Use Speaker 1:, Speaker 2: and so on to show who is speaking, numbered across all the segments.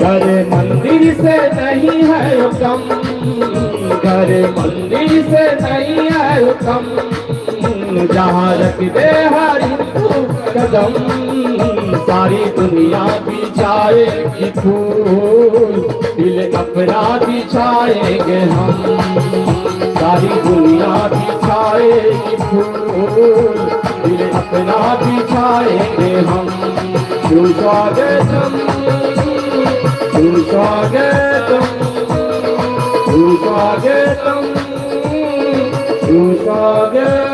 Speaker 1: घर मंदिर से नहीं है कम, घर मंदिर से नहीं है कम, जहाँ रख दे हर हिंदू कदम, सारी दुनिया बिछाएगी फूल, दिल अपना बिछाएंगे हम, सारी दुनिया बिछाएगी फूल, दिल अपना बिछाएंगे हम। सुस्वागतम सुस्वागतम सुस्वागतम सुस्वागतम।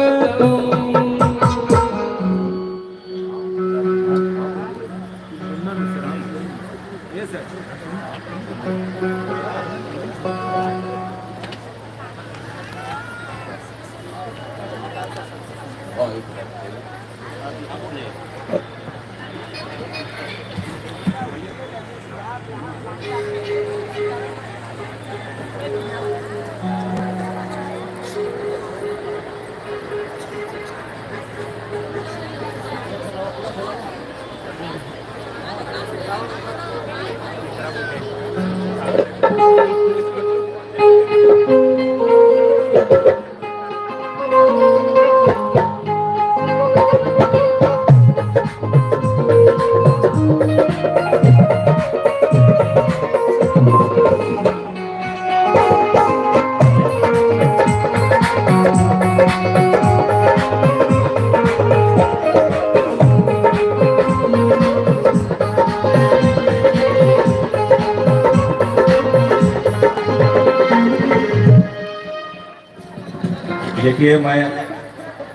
Speaker 2: देखिए, मैं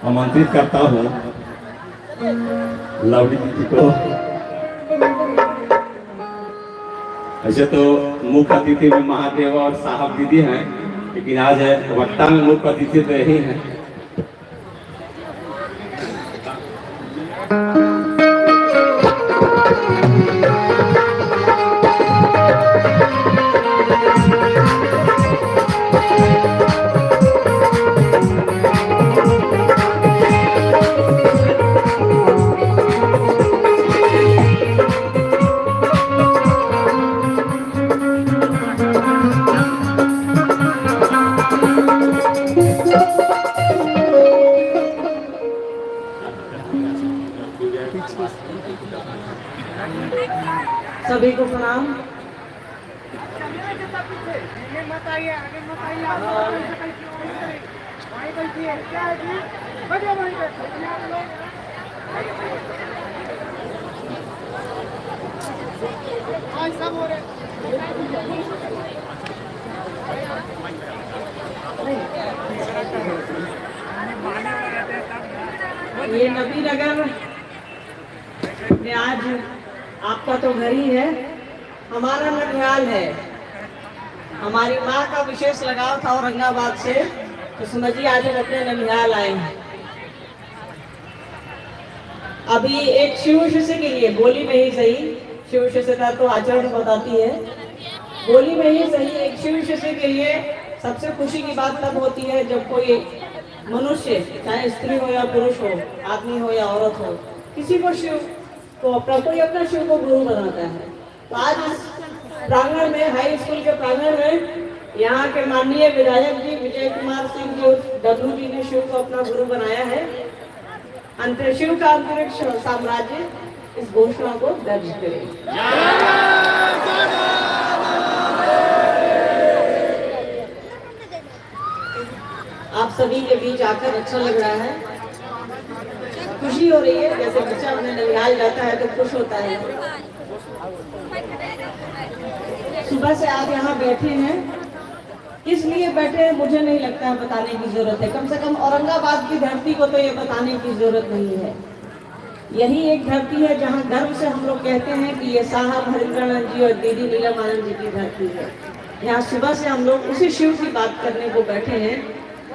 Speaker 2: आमंत्रित करता हूँ लवली जी को। ऐसे तो मुख्य अतिथि में महादेव और साहब दीदी हैं, लेकिन आज वक्ता में मुख्य अतिथि तो यही हैं।
Speaker 3: सभी को प्रणाम। ये नबी नगर में आज आपका तो घर ही है, हमारा ननिहाल है। हमारी माँ का विशेष लगाव था औरंगाबाद से, तो समझिए आज हम अपने ननिहाल आए हैं। अभी एक शिव शिष्य के लिए बोली में ही सही, शिव शिष्यता तो आचरण बताती है, बोली में ही सही एक शिव शिष्य के लिए सबसे खुशी की बात तब होती है जब कोई मनुष्य, चाहे स्त्री हो या पुरुष हो, आदमी हो या औरत हो, किसी को शिव को अपना कोई अपना शिव को गुरु बनाता है। तो आज इस प्रांगण में, हाई स्कूल के प्रांगण में, यहाँ के माननीय विधायक जी विजय कुमार सिंह जी डब्लू जी ने शिव को अपना गुरु बनाया है। शिव का अंतरिक्ष साम्राज्य इस घोषणा को दर्ज करें। आप सभी के बीच आकर अच्छा लग रहा है, खुशी हो रही है। जैसे बच्चा अपने ननिहाल जाता है तो खुश होता है। सुबह से आप यहाँ बैठे हैं, किस लिए बैठे हैं मुझे नहीं लगता है बताने की जरूरत है। कम से कम औरंगाबाद की धरती को तो ये बताने की जरूरत नहीं है। यही एक धरती है जहाँ गर्व से हम लोग कहते हैं कि ये साहब हरिंद्रानंद जी और दीदी नीलम आनंद जी की धरती है। यहाँ सुबह से हम लोग उसी शिव की बात करने को बैठे हैं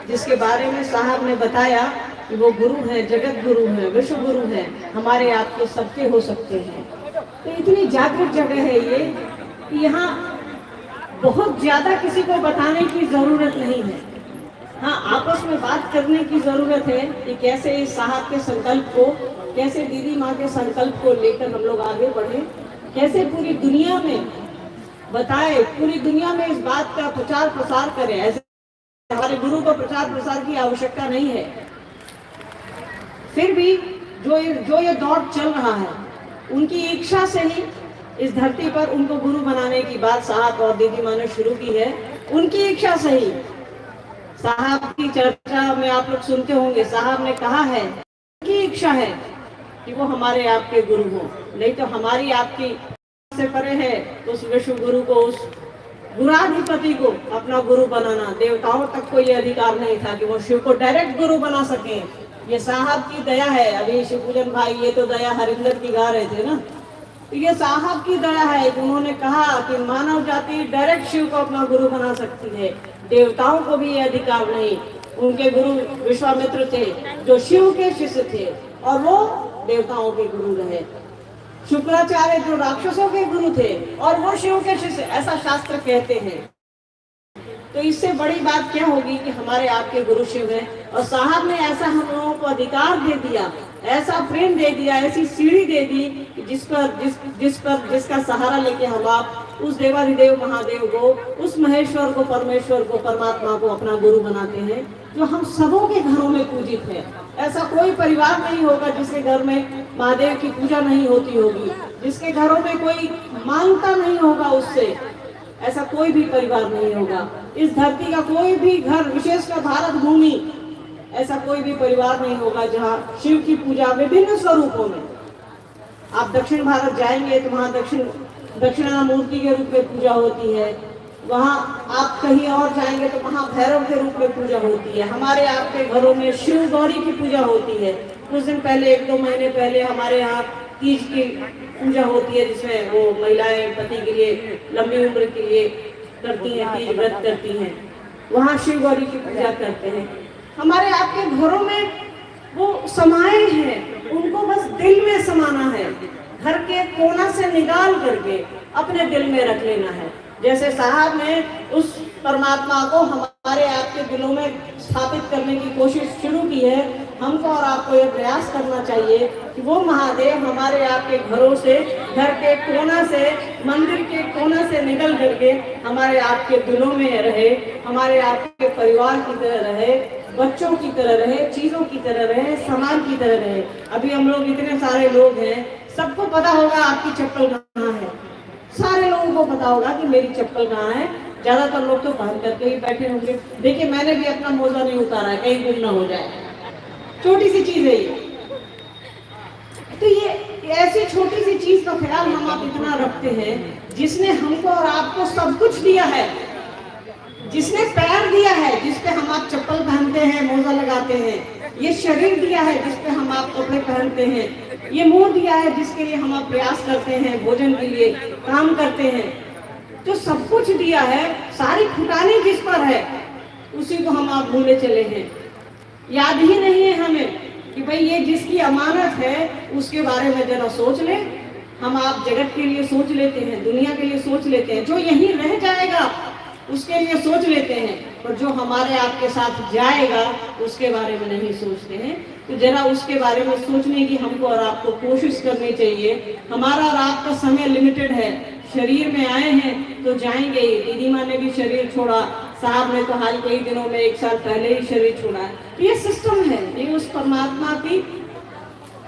Speaker 3: जिसके बारे में साहब ने बताया कि वो गुरु हैं, जगत गुरु हैं, विश्व गुरु हैं, हमारे आपके सबके हो सकते हैं। तो इतनी जागृत जगह है ये कि यहाँ बहुत ज्यादा किसी को बताने की जरूरत नहीं है। हाँ, आपस में बात करने की जरूरत है कि कैसे इस साहब के संकल्प को, कैसे दीदी माँ के संकल्प को लेकर हम लोग आगे बढ़े, कैसे पूरी दुनिया में बताए, पूरी दुनिया में इस बात का प्रचार प्रसार करें। ऐसे हमारे गुरु को प्रचार प्रसार की आवश्यकता नहीं है। फिर भी जो ये दौर चल रहा है, उनकी इच्छा से ही इस धरती पर उनको गुरु बनाने की बात साहब और दीदी माँ ने शुरू की है। उनकी इच्छा से ही साहब की चर्चा में आप लोग सुनते होंगे, साहब ने कहा है उनकी इच्छा है कि वो हमारे आपके गुरु हो, नहीं तो हमारी आपकी से परे है तो उस विश्व गुरु को, उस गुराधिपति को अपना गुरु बनाना। देवताओं तक को ये अधिकार नहीं था कि वो शिव को डायरेक्ट गुरु बना सके। ये साहब की दया है। अभी शिवपूजन भाई ये तो दया हरिंदर की गा रहे थे ना, तो ये साहब की दया है। उन्होंने कहा कि मानव जाति डायरेक्ट शिव को अपना गुरु बना सकती है, देवताओं को भी ये अधिकार नहीं। उनके गुरु विश्वामित्र थे जो शिव के शिष्य थे और वो देवताओं के गुरु रहे। शुक्राचार्य जो राक्षसों के गुरु थे और वो शिव के शिष्य, ऐसा शास्त्र कहते हैं। तो इससे बड़ी बात क्या होगी कि हमारे आपके गुरु शिव हैं। और साहब ने ऐसा हम लोगों को अधिकार दे दिया, ऐसा प्रेम दे दिया, ऐसी सीढ़ी दे दी कि जिसका सहारा लेके हम आप उस देवाधिदेव महादेव को, उस महेश्वर को, परमेश्वर को, परमात्मा को अपना गुरु बनाते हैं, जो हम सबों के घरों में पूजित है। ऐसा कोई परिवार नहीं होगा जिसके घर में महादेव की पूजा नहीं होती होगी, जिसके घरों में कोई मांगता नहीं होगा उससे, ऐसा कोई भी परिवार नहीं होगा। इस धरती का कोई भी घर, विशेषकर भारत भूमि, ऐसा कोई भी परिवार नहीं होगा जहाँ शिव की पूजा विभिन्न स्वरूपों में। आप दक्षिण भारत जाएंगे तो वहाँ दक्षिणामूर्ति के रूप में पूजा होती है। वहाँ आप कहीं और जाएंगे तो वहाँ भैरव के रूप में पूजा होती है। हमारे आपके घरों में शिव गौरी की पूजा होती है। कुछ दिन पहले, 1-2 महीने पहले हमारे यहाँ तीज की पूजा होती है, जिसमें वो महिलाएं पति के लिए लंबी उम्र के लिए करती हैं, तीज व्रत करती हैं। वहाँ शिव गौरी की पूजा करते हैं। हमारे आपके घरों में वो समाये हैं, उनको बस दिल में समाना है, घर के कोना से निकाल करके अपने दिल में रख लेना है। जैसे साहब ने उस परमात्मा को हमारे आपके दिलों में स्थापित करने की कोशिश शुरू की है, हमको और आपको ये प्रयास करना चाहिए कि वो महादेव हमारे आपके घरों से, घर के कोना से, मंदिर के कोना से निकल करके हमारे आपके दिलों में रहे, हमारे आपके परिवार की तरह रहे, बच्चों की तरह रहे, चीजों की तरह रहे, सामान की तरह रहे। अभी हम लोग इतने सारे लोग हैं, सबको पता होगा आपकी चप्पल कहाँ है, सारे लोगों को पता होगा कि मेरी चप्पल कहाँ है। ज्यादातर लोग तो पहन करके ही बैठे होंगे। देखिए, मैंने भी अपना मोजा नहीं उतारा है, कहीं गुम ना हो जाए, छोटी सी चीज है ये। तो ये ऐसी छोटी सी चीज का ख्याल हम आप इतना रखते हैं, जिसने हमको और आपको सब कुछ दिया है, जिसने पैर दिया है जिसपे हम आप चप्पल पहनते हैं, मोजा लगाते हैं, ये शरीर दिया है जिसपे हम आप कपड़े पहनते हैं, ये मुंह दिया है जिसके लिए हम आप प्रयास करते हैं, भोजन के लिए काम करते हैं, जो सब कुछ दिया है, सारी फुटानी जिस पर है उसी को हम आप भूले चले हैं। याद ही नहीं है हमें कि भाई ये जिसकी अमानत है उसके बारे में जरा सोच ले। हम आप जगत के लिए सोच लेते हैं, दुनिया के लिए सोच लेते हैं, जो यहीं रह जाएगा उसके लिए सोच लेते हैं, पर जो हमारे आपके साथ जाएगा उसके बारे में नहीं सोचते हैं। तो जरा उसके बारे में सोचने की हमको और आपको कोशिश करनी चाहिए। हमारा और आपका समय लिमिटेड है, शरीर में आए हैं तो जाएंगे ही। दीदी माँ ने भी शरीर छोड़ा, साहब ने तो हाल कई दिनों में 1 साल पहले ही शरीर छोड़ा। ये सिस्टम है, ये उस परमात्मा की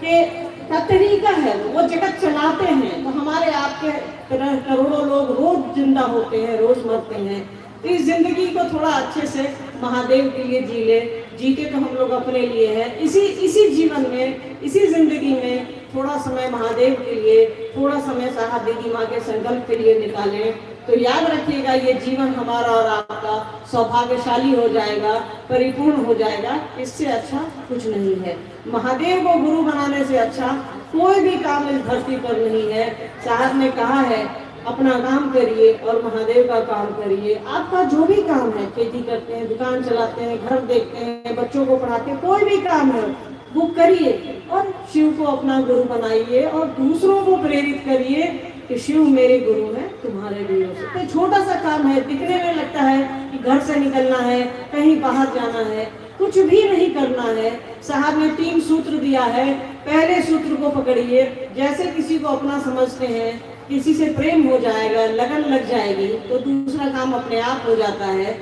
Speaker 3: का तरीका है, वो जगत चलाते हैं। तो हमारे आपके तरह करोड़ों लोग रोज जिंदा होते हैं, रोज मरते हैं। तो इस जिंदगी को थोड़ा अच्छे से महादेव के लिए जी ले। जीते तो हम लोग अपने लिए हैं, इसी जीवन में, इसी जिंदगी में थोड़ा समय महादेव के लिए, थोड़ा समय साहब दीदी माँ के संकल्प के लिए निकालें। तो याद रखिएगा, ये जीवन हमारा और आपका सौभाग्यशाली हो जाएगा, परिपूर्ण हो जाएगा। इससे अच्छा कुछ नहीं है। महादेव को गुरु बनाने से अच्छा कोई भी काम इस धरती पर नहीं है। साहब ने कहा है, अपना काम करिए और महादेव का काम करिए। आपका जो भी काम है, खेती करते हैं, दुकान चलाते हैं, घर देखते हैं, बच्चों को पढ़ाते हैं, कोई भी काम है वो करिए और शिव को अपना गुरु बनाइए और दूसरों को प्रेरित करिए कि शिव मेरे गुरु हैं, तुम्हारे भी हो सकते। छोटा सा काम है, दिखने में लगता है कि घर से निकलना है, कहीं बाहर जाना है, कुछ भी नहीं करना है। साहब ने 3 सूत्र दिया है। पहले सूत्र को पकड़िए, जैसे किसी को अपना समझते हैं, किसी से प्रेम हो जाएगा, लगन लग जाएगी, तो दूसरा काम अपने आप हो जाता है।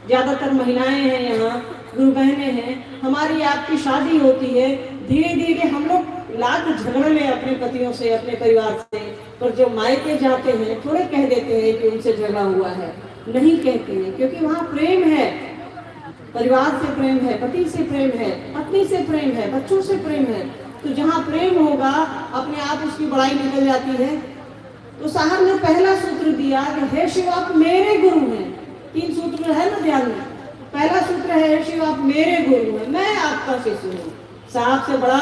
Speaker 3: ज्यादातर महिलाएं हैं यहाँ, गुरु बहनें हैं, हमारी आपकी शादी होती है, धीरे धीरे हम लोग लाख झगड़ ले अपने पतियों से, अपने परिवार से, पर जब मायके जाते हैं थोड़े कह देते हैं कि उनसे झगड़ा हुआ है, नहीं कहते हैं, क्योंकि वहाँ प्रेम है, परिवार से प्रेम है, पति से प्रेम है, पत्नी से प्रेम है, बच्चों से प्रेम है। तो जहाँ प्रेम होगा अपने आप उसकी बड़ाई निकल जाती है। तो साहब ने पहला सूत्र दिया कि हे शिव आप मेरे गुरु हैं। 3 सूत्र है ना ध्यान में। पहला सूत्र है हे शिव आप मेरे गुरु हैं, मैं आपका शिष्य हूँ। साहब से बड़ा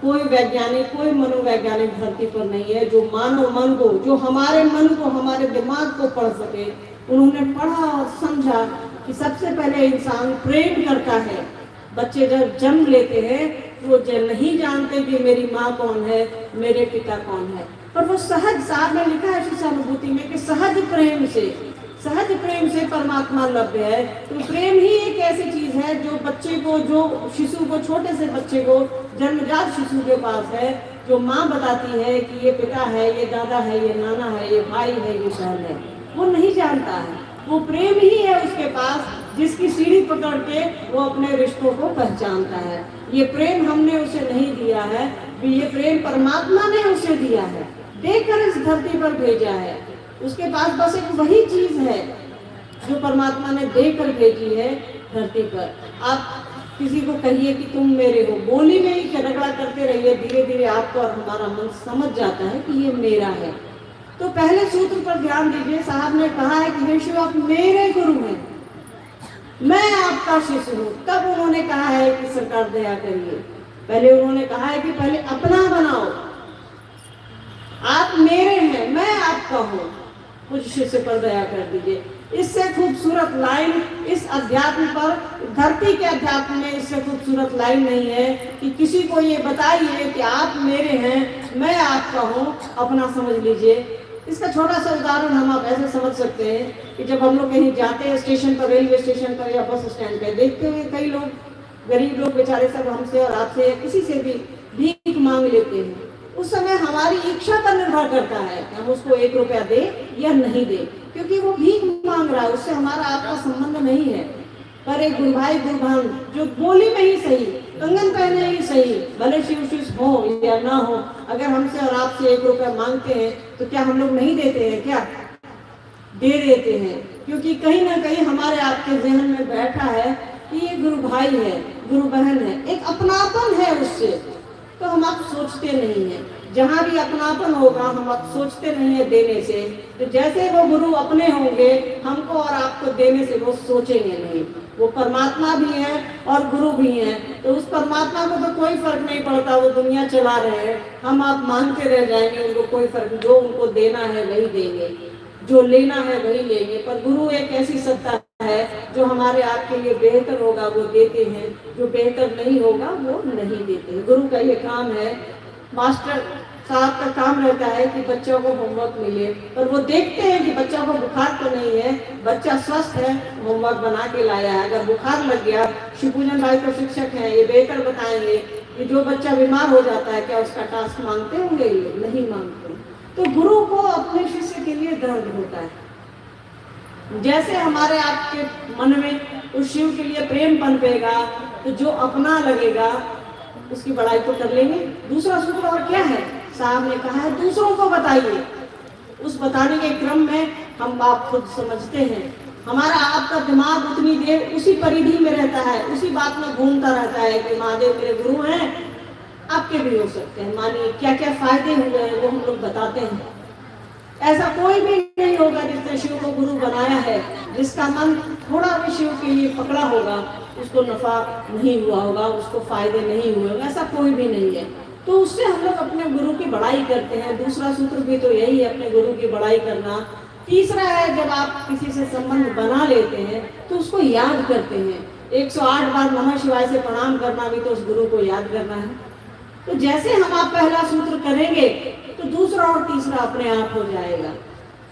Speaker 3: कोई वैज्ञानिक, कोई मनोवैज्ञानिक धरती पर नहीं है जो मानव मन को, जो हमारे मन को, हमारे दिमाग को पढ़ सके। उन्होंने पढ़ा और समझा कि सबसे पहले इंसान प्रेम करता है। बच्चे जब जन्म लेते हैं वो नहीं जानते कि मेरी माँ कौन है, मेरे पिता कौन है, पर वो सहज, साहब ने लिखा है शिक्षानुभूति में कि सहज प्रेम से परमात्मा लभ्य है। तो प्रेम ही एक ऐसी चीज है जो बच्चे को, जो शिशु को, छोटे से बच्चे को, जन्मजात शिशु के पास है, जो माँ बताती है कि ये पिता है, ये दादा है, ये नाना है, ये भाई है, ये बहन है, वो नहीं जानता है। वो प्रेम ही है उसके पास जिसकी सीढ़ी पकड़ के वो अपने रिश्तों को पहचानता है। ये प्रेम हमने उसे नहीं दिया है, ये प्रेम परमात्मा ने उसे दिया है, देकर इस धरती पर भेजा है। उसके पास बस एक वही चीज है जो परमात्मा ने देकर भेजी है धरती पर। आप किसी को कहिए कि तुम मेरे हो, बोली में ही झगड़ा करते रहिए, धीरे धीरे आपको और हमारा मन समझ जाता है कि ये मेरा है। तो पहले सूत्र पर ध्यान दीजिए। साहब ने कहा है कि हे शिव आप मेरे गुरु हैं, मैं आपका शिष्य हूँ। तब उन्होंने कहा है कि सरकार दया करिए। पहले उन्होंने कहा है कि पहले अपना बनाओ, आप मेरे हैं, मैं आपका हूँ, मुझ शिष्य पर दया कर दीजिए। इससे खूबसूरत लाइन इस अध्यात्म पर, धरती के अध्यात्म में इससे खूबसूरत लाइन नहीं है कि किसी को ये बताइए कि आप मेरे हैं, मैं आपका हूँ, अपना समझ लीजिए। इसका छोटा सा उदाहरण हम आप ऐसे समझ सकते हैं कि जब हम लोग कहीं जाते हैं स्टेशन पर, रेलवे स्टेशन पर या बस स्टैंड पर, देखते हुए कई लोग, गरीब लोग बेचारे सब हमसे और आपसे या किसी से भी भीख मांग लेते हैं। उस समय हमारी इच्छा पर निर्भर करता है कि हम उसको 1 रुपया दे या नहीं दे, क्योंकि वो भीख मांग रहा है, उससे हमारा आपका संबंध नहीं है। पर एक गुरु भाई गुरु बहन जो बोली में ही सही, कंगन पहने ही सही, भले शिव शिष्य हो या ना हो, अगर हमसे और आपसे 1 रुपया मांगते हैं तो क्या हम लोग नहीं देते हैं? क्या दे देते हैं, क्योंकि कहीं ना कहीं हमारे आपके जहन में बैठा है कि ये गुरु भाई है, गुरु बहन है, एक अपनापन है उससे। तो हम आप सोचते नहीं हैं, जहाँ भी अपनापन होगा हम आप सोचते नहीं है देने से। तो जैसे वो गुरु अपने होंगे, हमको और आपको देने से वो सोचेंगे नहीं। वो परमात्मा भी है और गुरु भी हैं। तो उस परमात्मा को तो कोई फर्क नहीं पड़ता, वो दुनिया चला रहे हैं, हम आप मांगते रह जाएंगे, उनको कोई फर्क, जो उनको देना है वही देंगे, जो लेना है वही लेंगे। पर गुरु एक ऐसी सत्ता है जो हमारे आपके लिए बेहतर होगा वो देते हैं, जो बेहतर नहीं होगा वो नहीं देते हैं। गुरु का ये काम है। मास्टर साहब का काम रहता है कि बच्चों को होमवर्क मिले, पर वो देखते हैं कि बच्चा को बुखार तो नहीं है, बच्चा स्वस्थ है, होमवर्क बना के लाया है। अगर बुखार लग गया, शिवपूजन भाई तो शिक्षक हैं, ये बेहतर बताएंगे कि जो बच्चा बीमार हो जाता है क्या उसका टास्क मांगते होंगे? ये नहीं मांगते। तो गुरु को अपने शिष्य के लिए दर्द होता है। जैसे हमारे आपके मन में उस शिव के लिए प्रेम पनपेगा, तो जो अपना लगेगा उसकी बड़ाई तो कर लेंगे। दूसरा सूत्र और क्या है? साहब ने कहा है दूसरों को बताइए। उस बताने के क्रम में हम आप खुद समझते हैं, हमारा आपका दिमाग उतनी देर उसी परिधि में रहता है, उसी बात में घूमता रहता है कि महादेव मेरे गुरु हैं, आपके भी हो सकते हैं। मानिए क्या क्या फायदे हुए हैं वो हम लोग बताते हैं। ऐसा कोई भी नहीं होगा जिसने शिव को गुरु बनाया है, जिसका मन थोड़ा भी शिव के लिए पकड़ा होगा, उसको नफा नहीं हुआ होगा, उसको फायदे नहीं हुए होगा, ऐसा कोई भी नहीं है। तो उससे हम लोग अपने गुरु की बड़ाई करते हैं। दूसरा सूत्र भी तो यही है, अपने गुरु की बड़ाई करना। तीसरा है, जब आप किसी से संबंध बना लेते हैं तो उसको याद करते हैं। 108 बार नमः शिवाय से प्रणाम करना भी तो उस गुरु को याद करना है। तो जैसे हम आप पहला सूत्र करेंगे तो दूसरा और तीसरा अपने आप हो जाएगा।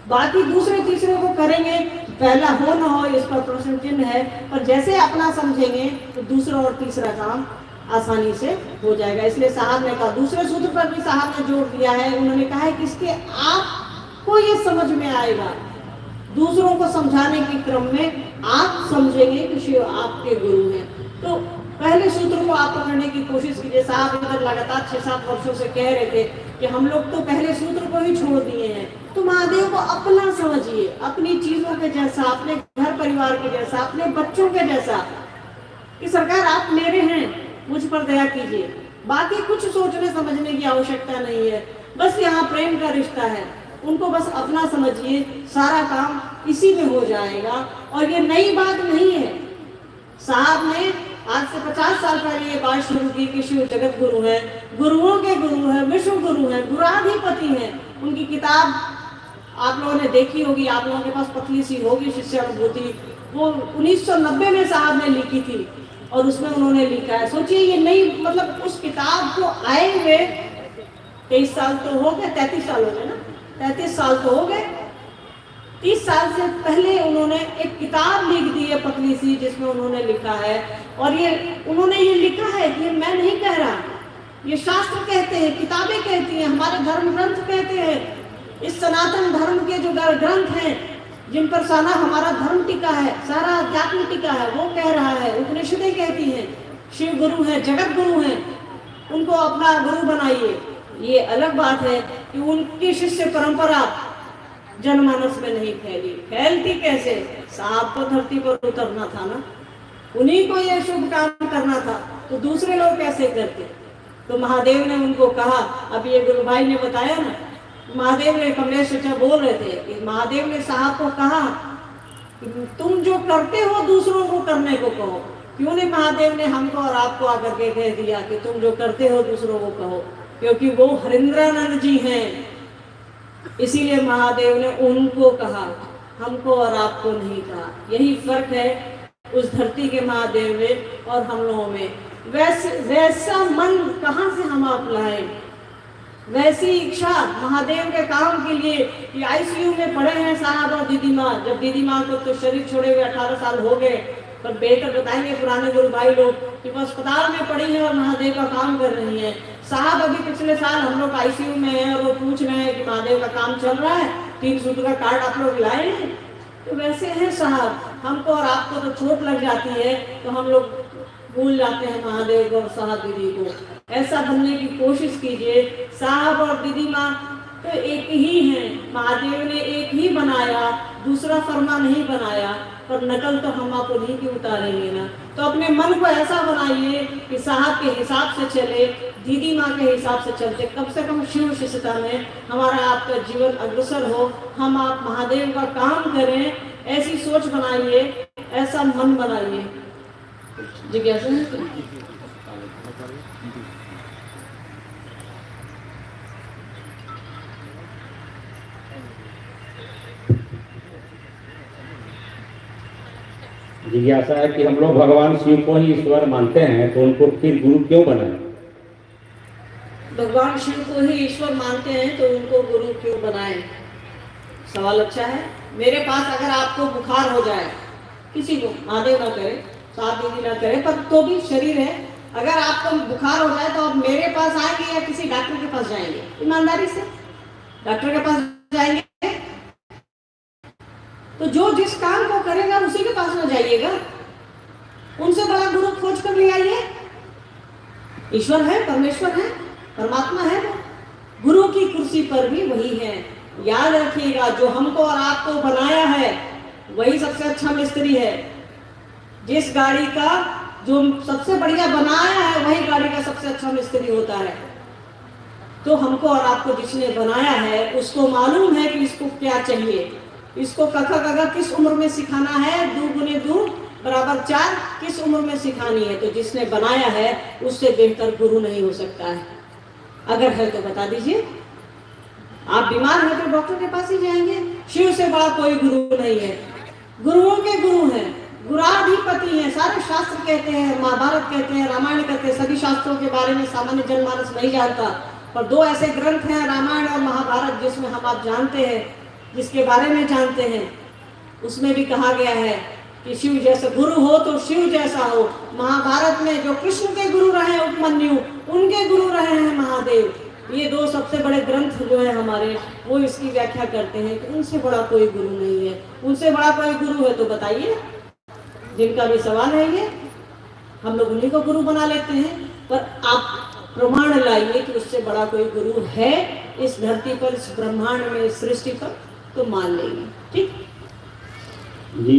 Speaker 3: बाकी दूसरे तीसरे को करेंगे, पहला हो ना हो इस पर प्रश्न चिन्ह है, पर जैसे अपना समझेंगे तो दूसरा और तीसरा काम आसानी से हो जाएगा। इसलिए साहब ने कहा, दूसरे सूत्र पर भी साहब ने जोर दिया है, उन्होंने कहा है कि इसके आपको ये समझ में आएगा, दूसरों को समझाने के क्रम में आप समझेंगे कि शिव आपके गुरु हैं। तो पहले सूत्र को आप पकड़ने की कोशिश कीजिए। साहब इधर लगातार 6-7 वर्षों से कह रहे थे कि हम लोग तो पहले सूत्र को ही छोड़ दिए हैं। तो महादेव को अपना समझिए, अपनी चीजों के जैसा, अपने घर परिवार के जैसा, अपने बच्चों के जैसा, कि सरकार आप मेरे हैं, मुझ पर दया कीजिए। बाकी कुछ सोचने समझने की आवश्यकता नहीं है, बस यहाँ प्रेम का रिश्ता है, उनको बस अपना समझिए, सारा काम इसी में हो जाएगा। और ये नई बात नहीं है, साहब ने आज से 50 साल पहले ये बात शुरू की कि शिव जगत गुरु है, गुरुओं के गुरु है, विश्व गुरु है, गुराधिपति है। उनकी किताब आप लोगों ने देखी होगी, आप लोगों के पास पतली सी होगी शिष्यानुभूति, वो 1990 में साहब ने लिखी थी और उसमें उन्होंने लिखा है। सोचिए ये नई, मतलब उस किताब को आए हुए 23 साल तो हो गए, 33 साल हो गए ना, 33 साल तो हो गए। 30 साल से पहले उन्होंने एक किताब लिख दी है पतली सी, जिसमें उन्होंने लिखा है, और ये उन्होंने ये लिखा है कि मैं नहीं कह रहा, ये शास्त्र कहते हैं, किताबें कहती हैं, हमारे धर्म ग्रंथ कहते हैं, इस सनातन धर्म के जो ग्रंथ हैं जिन पर सारा हमारा धर्म टिका है, सारा अध्यात्म टिका है, वो कह रहा है, उपनिषदें कहती हैं शिव गुरु हैं, जगत गुरु हैं, उनको अपना गुरु बनाइए। ये अलग बात है कि उनकी शिष्य परंपरा जनमानस में नहीं फैली, फैलती कैसे? साहब को धरती पर उतरना था ना, उन्हीं को ये शुभ काम करना था, तो दूसरे लोग कैसे करते? तो महादेव ने उनको कहा, अब ये गुरु भाई ने बताया ना, महादेव ने, कमलेश चचा बोल रहे थे कि महादेव ने साहब को कहा कि तुम जो करते हो दूसरों को करने को कहो। क्यों नहीं महादेव ने हमको और आपको आकर के कह दिया कि तुम जो करते हो दूसरों को कहो? क्योंकि वो हरिंद्रानंद जी हैं, इसीलिए महादेव ने उनको कहा, हमको और आपको नहीं कहा। यही फर्क है उस धरती के महादेव में और हम लोगों में। वैसा मन कहाँ से हम आप लाए, वैसी इच्छा महादेव के काम के लिए। कि आईसीयू में पड़े हैं साहब और दीदी माँ, जब दीदी माँ को तो शरीर छोड़े हुए 18 साल हो गए, पर बेहतर बताएंगे पुराने गुरु भाई लोग कि वो अस्पताल में पड़ी है और महादेव का काम कर रही है। साहब अभी पिछले साल हम लोग आईसीयू में हैं और वो पूछ रहे हैं कि महादेव का काम चल रहा है, 3 सूत्र का कार्ड आप लोग लाए हैं? तो वैसे हैं साहब, हमको और आपको तो चोट लग जाती है तो हम लोग भूल जाते हैं महादेव को और साहब दीदी को। ऐसा बनने की कोशिश कीजिए। साहब और दीदी माँ तो एक ही हैं, महादेव ने एक ही बनाया, दूसरा फर्मा नहीं बनाया, पर नकल तो हम आप उन्हीं की उतारेंगे ना। तो अपने मन को ऐसा बनाइए कि साहब के हिसाब से चले, दीदी माँ के हिसाब से चलते, कम से कम शिव शिष्यता में हमारा आपका जीवन अग्रसर हो, हम आप महादेव का काम करें, ऐसी सोच बनाइए, ऐसा मन बनाइए। जिज्ञासा है?
Speaker 2: जिज्ञासा है कि हम लोग भगवान शिव को ही ईश्वर मानते हैं, तो उनको फिर गुरु क्यों बनाए?
Speaker 3: भगवान शिव को ही ईश्वर मानते हैं तो उनको गुरु क्यों बनाए? सवाल अच्छा है। मेरे पास अगर आपको बुखार हो जाए, किसी को, महादेव ना करे, साथ दीदी ना करे, पर तो भी शरीर है, अगर आपको बुखार हो जाए तो आप मेरे पास आएंगे या किसी डॉक्टर के पास जाएंगे? ईमानदारी से डॉक्टर के पास जाएंगे? तो जो जिस काम को करेगा उसी के पास में जाइएगा। उनसे बड़ा गुरु खोज कर ले आइए। ईश्वर है, परमेश्वर है, परमात्मा है, गुरु की कुर्सी पर भी वही है। याद रखिएगा, जो हमको और आपको बनाया है वही सबसे अच्छा मिस्त्री है। जिस गाड़ी का जो सबसे बढ़िया बनाया है वही गाड़ी का सबसे अच्छा मिस्त्री होता है। तो हमको और आपको जिसने बनाया है उसको मालूम है कि इसको क्या चाहिए, इसको कखा कखा किस उम्र में सिखाना है, 2 गुने 2 बराबर 4 किस उम्र में सिखानी है। तो जिसने बनाया है उससे बेहतर गुरु नहीं हो सकता है। अगर है तो बता दीजिए। आप बीमार हैं तो डॉक्टर के पास ही जाएंगे। शिव से बड़ा कोई गुरु नहीं है। गुरुओं के गुरु हैं, गुराधिपति हैं। सारे शास्त्र कहते हैं, महाभारत कहते हैं, रामायण कहते हैं। सभी शास्त्रों के बारे में सामान्य जनमानस नहीं जानता, पर 2 ऐसे ग्रंथ हैं, रामायण और महाभारत, जिसमें हम आप जानते हैं, जिसके बारे में जानते हैं। उसमें भी कहा गया है कि शिव जैसा गुरु हो तो शिव जैसा हो। महाभारत में जो कृष्ण के गुरु रहे उपमन्यु, उनके गुरु रहे हैं महादेव। ये दो सबसे बड़े ग्रंथ जो है हमारे, वो इसकी व्याख्या करते हैं कि उनसे बड़ा कोई गुरु नहीं है। उनसे बड़ा कोई गुरु है तो बताइए, जिनका भी सवाल है ये, हम लोग उन्हीं को गुरु बना लेते हैं। पर आप प्रमाण लाइए कि उससे बड़ा कोई गुरु है इस धरती पर, इस ब्रह्मांड में, इस सृष्टि पर, तो मान लेंगे। ठीक
Speaker 2: जी,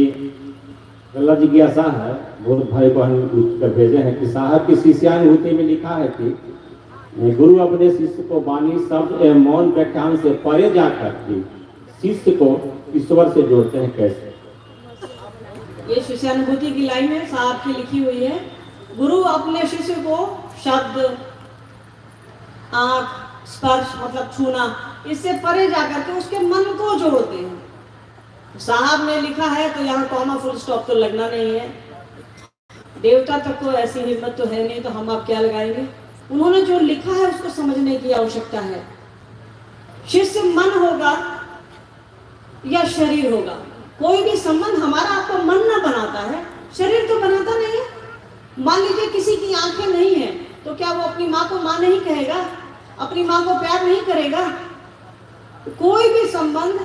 Speaker 2: अल्लाह जिज्ञासा है, बहुत भाई बहन लिख कर भेजे हैं कि साहब की शिष्यानुभूति में लिखा है कि गुरु अपने शिष्य को वाणी शब्द एवं मौन व्याख्यान से परे जाकर के शिष्य को ईश्वर से जोड़ते हैं कैसे?
Speaker 3: ये शिष्यानुभूति की लाइन है, साहब की लिखी हुई है। गुरु अपने शिष्य को शब्द, आंख, स्पर्श मतलब छूना, इससे परे जाकर के उसके मन को जोड़ते हैं। साहब ने लिखा है तो यहाँ कॉमा फुल स्टॉप तो लगना नहीं है। देवता तक को ऐसी हिम्मत तो है नहीं, तो हम आप क्या लगाएंगे। उन्होंने जो लिखा है उसको समझने की आवश्यकता है। शिष्य मन होगा या शरीर होगा, कोई भी संबंध हमारा आपको मन ना बनाता है, शरीर तो बनाता नहीं है। मान लीजिए किसी की आंखें नहीं है तो क्या वो अपनी माँ को माँ नहीं कहेगा, अपनी माँ को प्यार नहीं करेगा। कोई भी संबंध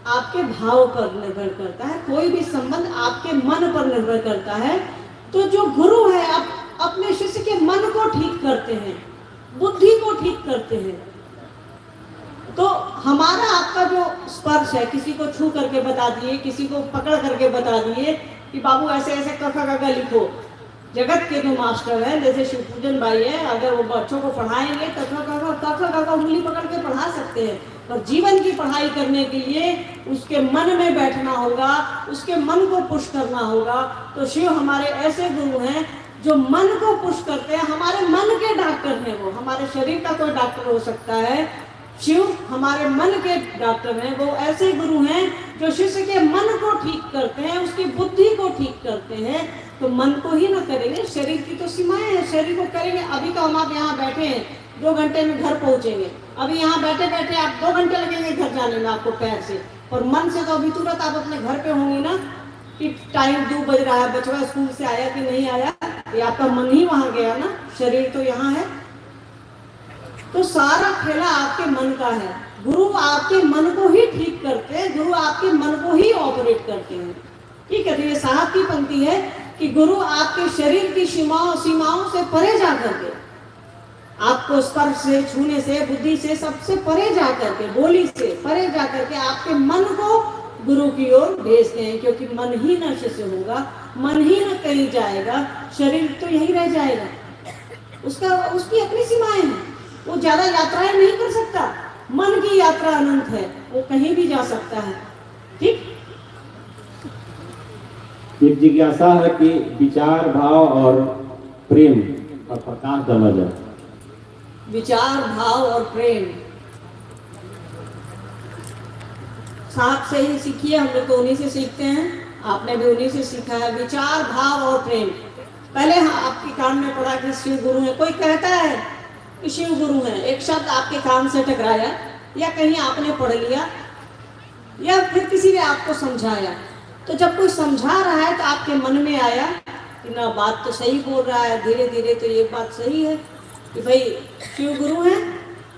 Speaker 3: आपके भाव पर निर्भर करता है, कोई भी संबंध आपके मन पर निर्भर करता है। तो जो गुरु है आप अपने शिष्य के मन को ठीक करते हैं, बुद्धि को ठीक करते हैं। तो हमारा आपका जो स्पर्श है, किसी को छू करके बता दिए, किसी को पकड़ करके बता दिए कि बाबू ऐसे ऐसे क ख ग लिखो। जगत के जो मास्टर हैं जैसे शिवपूजन भाई है, अगर वो बच्चों को पढ़ाएंगे क ख उंगली पकड़ के पढ़ा सकते हैं, पर जीवन की पढ़ाई करने के लिए उसके मन में बैठना होगा, उसके मन को पुश करना होगा। तो शिव हमारे ऐसे गुरु हैं जो मन को पुश करते हैं, हमारे मन के डॉक्टर हैं। वो हमारे शरीर का कोई डॉक्टर हो सकता है, शिव हमारे मन के डॉक्टर हैं। वो ऐसे गुरु हैं जो शिष्य के मन को ठीक करते हैं, उसकी बुद्धि को ठीक करते हैं। तो मन को ही ना करेंगे, शरीर की तो सीमाएं हैं, शरीर को करेंगे। अभी तो हम आप यहाँ बैठे हैं, 2 घंटे में घर पहुंचेंगे। अभी यहाँ बैठे बैठे आप 2 घंटे लगेंगे घर जाने में आपको पैर से, और मन से तो अभी तुरंत आप अपने घर पे होंगे ना कि टाइम 2 बज रहा है, बचवा स्कूल से आया कि नहीं आया, ये आपका मन ही वहां गया ना, शरीर तो यहाँ है। तो सारा खेला आपके मन का है। गुरु आपके मन को ही ठीक करते हैं, गुरु आपके मन को ही ऑपरेट करते हैं। ठीक है, तो ये साहब की पंक्ति है कि गुरु आपके शरीर की सीमाओं से परे जाकर के, आपको स्पर्श से, छूने से, बुद्धि से, सबसे परे जाकर के, बोली से परे जाकर के आपके मन को गुरु की ओर भेजते हैं। क्योंकि मन ही न शिष्य होगा, मन ही न कहीं जाएगा, शरीर तो यही रह जाएगा। उसकी अपनी सीमाएं हैं, वो ज्यादा यात्राएं नहीं कर सकता। मन की यात्रा अनंत है, वो कहीं भी जा सकता है। ठीक,
Speaker 2: एक जिज्ञासा है कि विचार, भाव और प्रेम का प्रकाश समझ है।
Speaker 3: विचार, भाव और प्रेम साथ से ही सीखिए, हम लोग तो उन्हीं से सीखते हैं, आपने भी उन्हीं से सीखा है। विचार, भाव और प्रेम। पहले आपके कान में पड़ा कि शिव गुरु है, कोई कहता है कि शिव गुरु है, एक शब्द आपके कान से टकराया, या कहीं आपने पढ़ लिया, या फिर किसी ने आपको समझाया। तो जब कोई समझा रहा है तो आपके मन में आया कि ना, बात तो सही बोल रहा है, धीरे धीरे तो ये बात सही है कि भाई शिव गुरु है।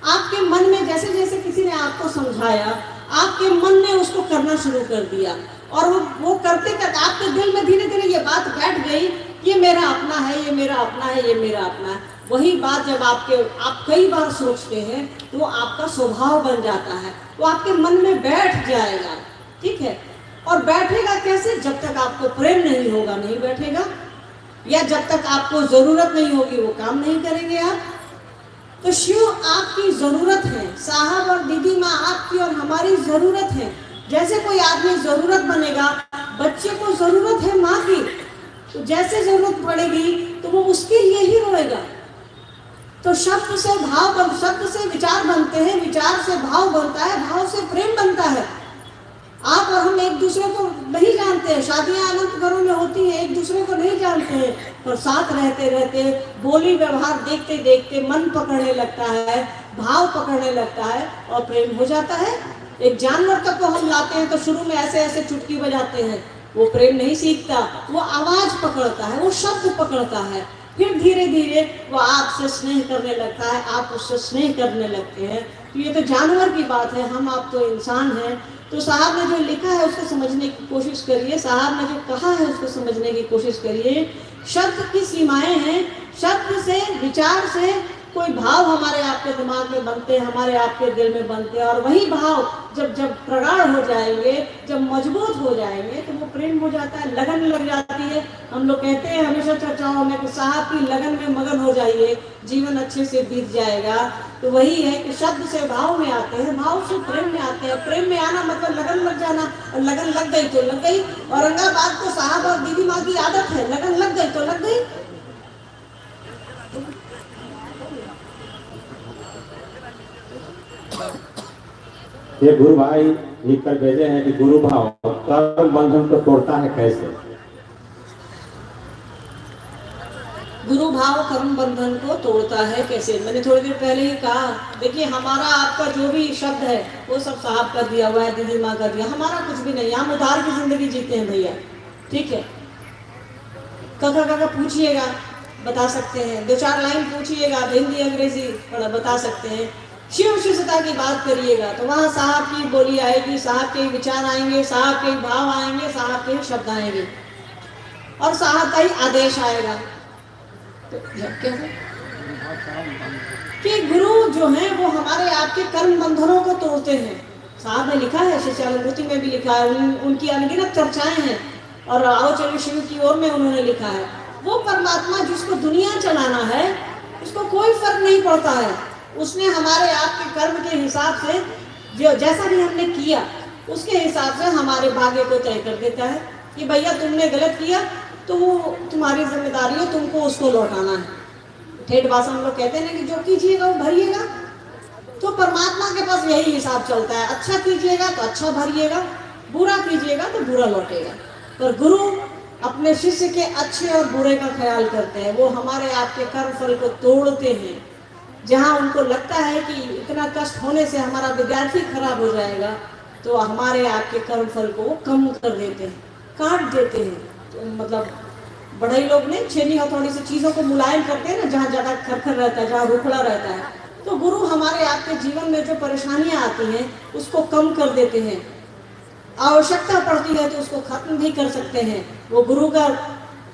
Speaker 3: आपके मन में जैसे जैसे किसी ने आपको समझाया, आपके मन ने उसको करना शुरू कर दिया, और वो करते करते आपके दिल में धीरे धीरे ये बात बैठ गई, ये मेरा अपना है, ये मेरा अपना है, ये मेरा अपना है। वही बात जब आप कई बार सोचते हैं तो वो आपका स्वभाव बन जाता है, वो आपके मन में बैठ जाएगा। ठीक है, और बैठेगा कैसे? जब तक आपको प्रेम नहीं होगा नहीं बैठेगा, या जब तक आपको जरूरत नहीं होगी वो काम नहीं करेंगे आप। तो शिव आपकी जरूरत है, साहब और दीदी माँ आपकी और हमारी जरूरत है। जैसे कोई आदमी जरूरत बनेगा, बच्चे को जरूरत है माँ की, तो जैसे जरूरत पड़ेगी तो वो उसके लिए ही रोएगा। तो शब्द से भाव, शब्द से विचार बनते हैं, विचार से भाव बनता है, भाव से प्रेम बनता है। आप और हम एक दूसरे को नहीं जानते हैं, शादियां अनंत घरों में होती हैं, एक दूसरे को नहीं जानते हैं, पर साथ रहते रहते, बोली व्यवहार देखते देखते मन पकड़ने लगता है, भाव पकड़ने लगता है और प्रेम हो जाता है। एक जानवर तक को हम लाते हैं तो शुरू में ऐसे ऐसे चुटकी बजाते हैं, वो प्रेम नहीं सीखता, वो आवाज पकड़ता है, वो शब्द पकड़ता है, फिर धीरे धीरे वो आपसे स्नेह करने लगता है, आप उससे स्नेह करने लगते हैं। तो ये तो जानवर की बात है, हम आप तो इंसान हैं। तो साहब ने जो लिखा है उसको समझने की कोशिश करिए, साहब ने जो कहा है उसको समझने की कोशिश करिए। शब्द की सीमाएं हैं, शब्द से, विचार से कोई भाव हमारे आपके दिमाग में बनते हैं, हमारे आपके दिल में बनते हैं, और वही भाव जब जब प्रगाढ़ हो जाएंगे, जब मजबूत हो जाएंगे, तो वो प्रेम हो जाता है, लगन लग जाती है। हम लोग कहते हैं हमेशा चर्चाओं में कि साहब की लगन में मगन हो जाइए, जीवन अच्छे से बीत जाएगा। तो वही है कि शब्द से भाव में आते हैं, भाव से प्रेम में आते हैं, प्रेम में आना मतलब लगन लग जाना, और लगन लग गई तो लग गई। औरंगाबाद को साहब और दीदी माँ की आदत है, लगन लग गई तो लग गई।
Speaker 2: ये गुरु भाई लिख कर भेजे हैं कि गुरु भाव कर्म बंधन को तोड़ता है कैसे।
Speaker 3: गुरु भाव कर्म बंधन को तोड़ता है कैसे। मैंने थोड़ी देर पहले ही कहा, देखिए हमारा आपका जो भी शब्द है वो सब साहब का दिया हुआ है, दीदी माँ का दिया, हमारा कुछ भी नहीं। हम उधार की जिंदगी जीते हैं भैया, ठीक है। काका काका पूछिएगा, बता सकते हैं, 2-4 लाइन पूछिएगा, हिंदी अंग्रेजी बता सकते हैं। शिव शिष्यता की बात करिएगा तो वहाँ साहब की बोली आएगी, साहब के विचार आएंगे, साहब के भाव आएंगे, साहब के शब्द आएंगे, और साहब का ही आदेश आएगा। तो क्या है कि गुरु जो है वो हमारे आपके कर्म बंधनों को तोड़ते हैं। साहब ने लिखा है, शिष्यानुभूति में भी लिखा है, उनकी अनगिनत चर्चाएं हैं, और आओ चलो शिव की ओर में उन्होंने लिखा है। वो परमात्मा जिसको दुनिया चलाना है उसको कोई फर्क नहीं पड़ता है, उसने हमारे आपके कर्म के हिसाब से जो जैसा भी हमने किया उसके हिसाब से हमारे भाग्य को तय कर देता है कि भैया तुमने गलत किया तो वो तुम्हारी जिम्मेदारी है, तुमको उसको लौटाना है। ठेठ भाषा हम लोग कहते हैं कि जो कीजिएगा वो भरिएगा। तो परमात्मा के पास यही हिसाब चलता है, अच्छा कीजिएगा तो अच्छा भरिएगा, बुरा कीजिएगा तो बुरा लौटेगा। पर गुरु अपने शिष्य के अच्छे और बुरे का ख्याल करते हैं, वो हमारे आपके कर्म फल को तोड़ते हैं। जहाँ उनको लगता है कि इतना कष्ट होने से हमारा विद्यार्थी खराब हो जाएगा, तो हमारे आपके कर्म फल को वो कम कर देते हैं, काट देते हैं। तो मतलब बड़े लोग ने छेनी हथौड़ी से चीज़ों को मुलायम करते हैं ना, जहाँ ज़्यादा खरखर रहता है, जहाँ रुखड़ा रहता है। तो गुरु हमारे आपके जीवन में जो परेशानियाँ आती हैं उसको कम कर देते हैं, आवश्यकता पड़ती है तो उसको खत्म भी कर सकते हैं। वो गुरु का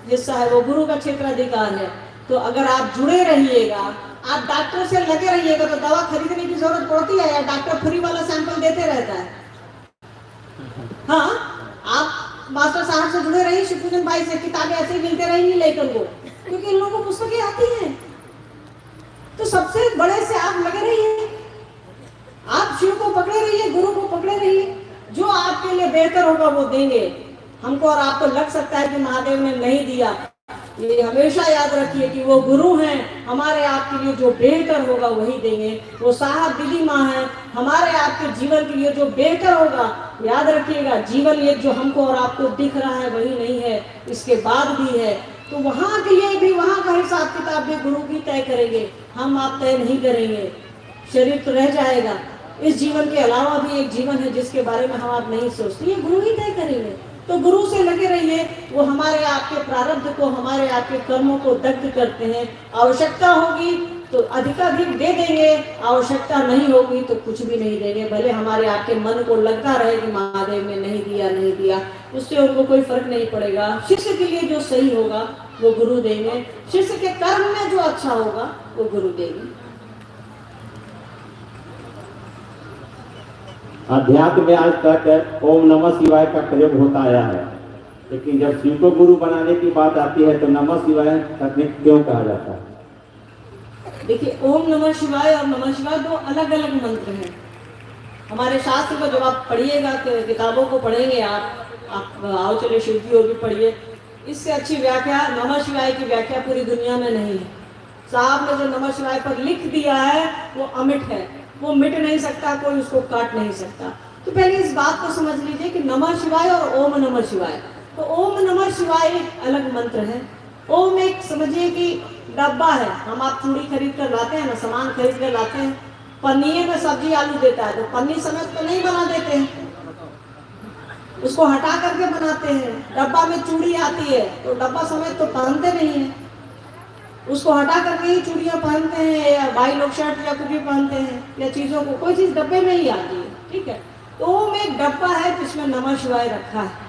Speaker 3: हिस्सा है, वो गुरु का क्षेत्राधिकार है। तो अगर आप जुड़े रहिएगा, आप डॉक्टर से लगे रहिएगा, तो दवा खरीदने की जरूरत पड़ती है या डॉक्टर फ्री वाला सैंपल देते रहता है। हाँ, आप मास्टर साहब से जुड़े रहिए, शिवपूजन भाई से किताबें ऐसे ही मिलते रहेंगी लेकर को, क्योंकि इन लोगों को पुस्तकें आती हैं। तो सबसे बड़े से आप लगे रहिए, आप शिव को पकड़े रहिए, गुरु को पकड़े रहिए, जो आपके लिए बेहतर होगा वो देंगे। हमको और आपको लग सकता है कि महादेव ने नहीं दिया, ये हमेशा याद रखिए कि वो गुरु हैं, हमारे आपके लिए जो बेहतर होगा वही देंगे। वो साहब दीदी माँ है, हमारे आपके जीवन के लिए जो बेहतर होगा, याद रखिएगा जीवन ये जो हमको और आपको दिख रहा है वही नहीं है, इसके बाद भी है। तो वहाँ के लिए भी वहाँ का हिसाब किताब भी गुरु भी तय करेंगे, हम आप तय नहीं करेंगे। शरीर तो रह जाएगा, इस जीवन के अलावा भी एक जीवन है जिसके बारे में हम आप नहीं सोचते, ये गुरु ही तय करेंगे। तो गुरु से लगे रहिए, वो हमारे आपके प्रारब्ध को, हमारे आपके कर्मों को दग्ध करते हैं। आवश्यकता होगी तो अधिकाधिक दे देंगे, आवश्यकता नहीं होगी तो कुछ भी नहीं देंगे। भले हमारे आपके मन को लगता रहे कि महादेव ने नहीं दिया नहीं दिया, उससे उनको कोई फर्क नहीं पड़ेगा। शिष्य के लिए जो सही होगा वो गुरु देंगे, शिष्य के कर्म में जो अच्छा होगा वो गुरु देंगे।
Speaker 2: अध्यात्म में आज तक ओम नमः शिवाय का प्रयोग होता आया है, लेकिन जब शिव को गुरु बनाने की बात आती है तो नमः शिवाय तकनीक क्यों कहा जाता है?
Speaker 3: देखिए, ओम नमः शिवाय और नमः शिवाय दो अलग अलग मंत्र हैं। हमारे शास्त्र को जब आप पढ़िएगा, किताबों को पढ़ेंगे आप आओ चले शिव की ओर भी पढ़िए, इससे अच्छी व्याख्या नमः शिवाय की व्याख्या पूरी दुनिया में नहीं है। साहब ने जो नमः शिवाय पर लिख दिया है वो अमिट है, वो मिट नहीं सकता, कोई उसको काट नहीं सकता। तो पहले इस बात को समझ लीजिए कि नमः शिवाय और ओम नमः शिवाय, तो ओम नमः शिवाय एक अलग मंत्र है। ओम एक समझिए कि डब्बा है, हम आप चूड़ी खरीद कर लाते हैं ना, सामान खरीद कर लाते हैं, पन्नी में सब्जी आलू देता है तो पन्नी समेत तो नहीं बना देते हैं, उसको हटा करके बनाते हैं। डब्बा में चूड़ी आती है तो डब्बा समेत तो पहनते नहीं है, उसको हटा करके ही चूड़ियाँ पहनते हैं, या भाई लोग शर्ट या कुछ भी पहनते हैं, या चीज़ों को कोई चीज़ डब्बे में ही आती है, ठीक है। तो वो में एक डब्बा है जिसमें नमः शिवाय रखा है,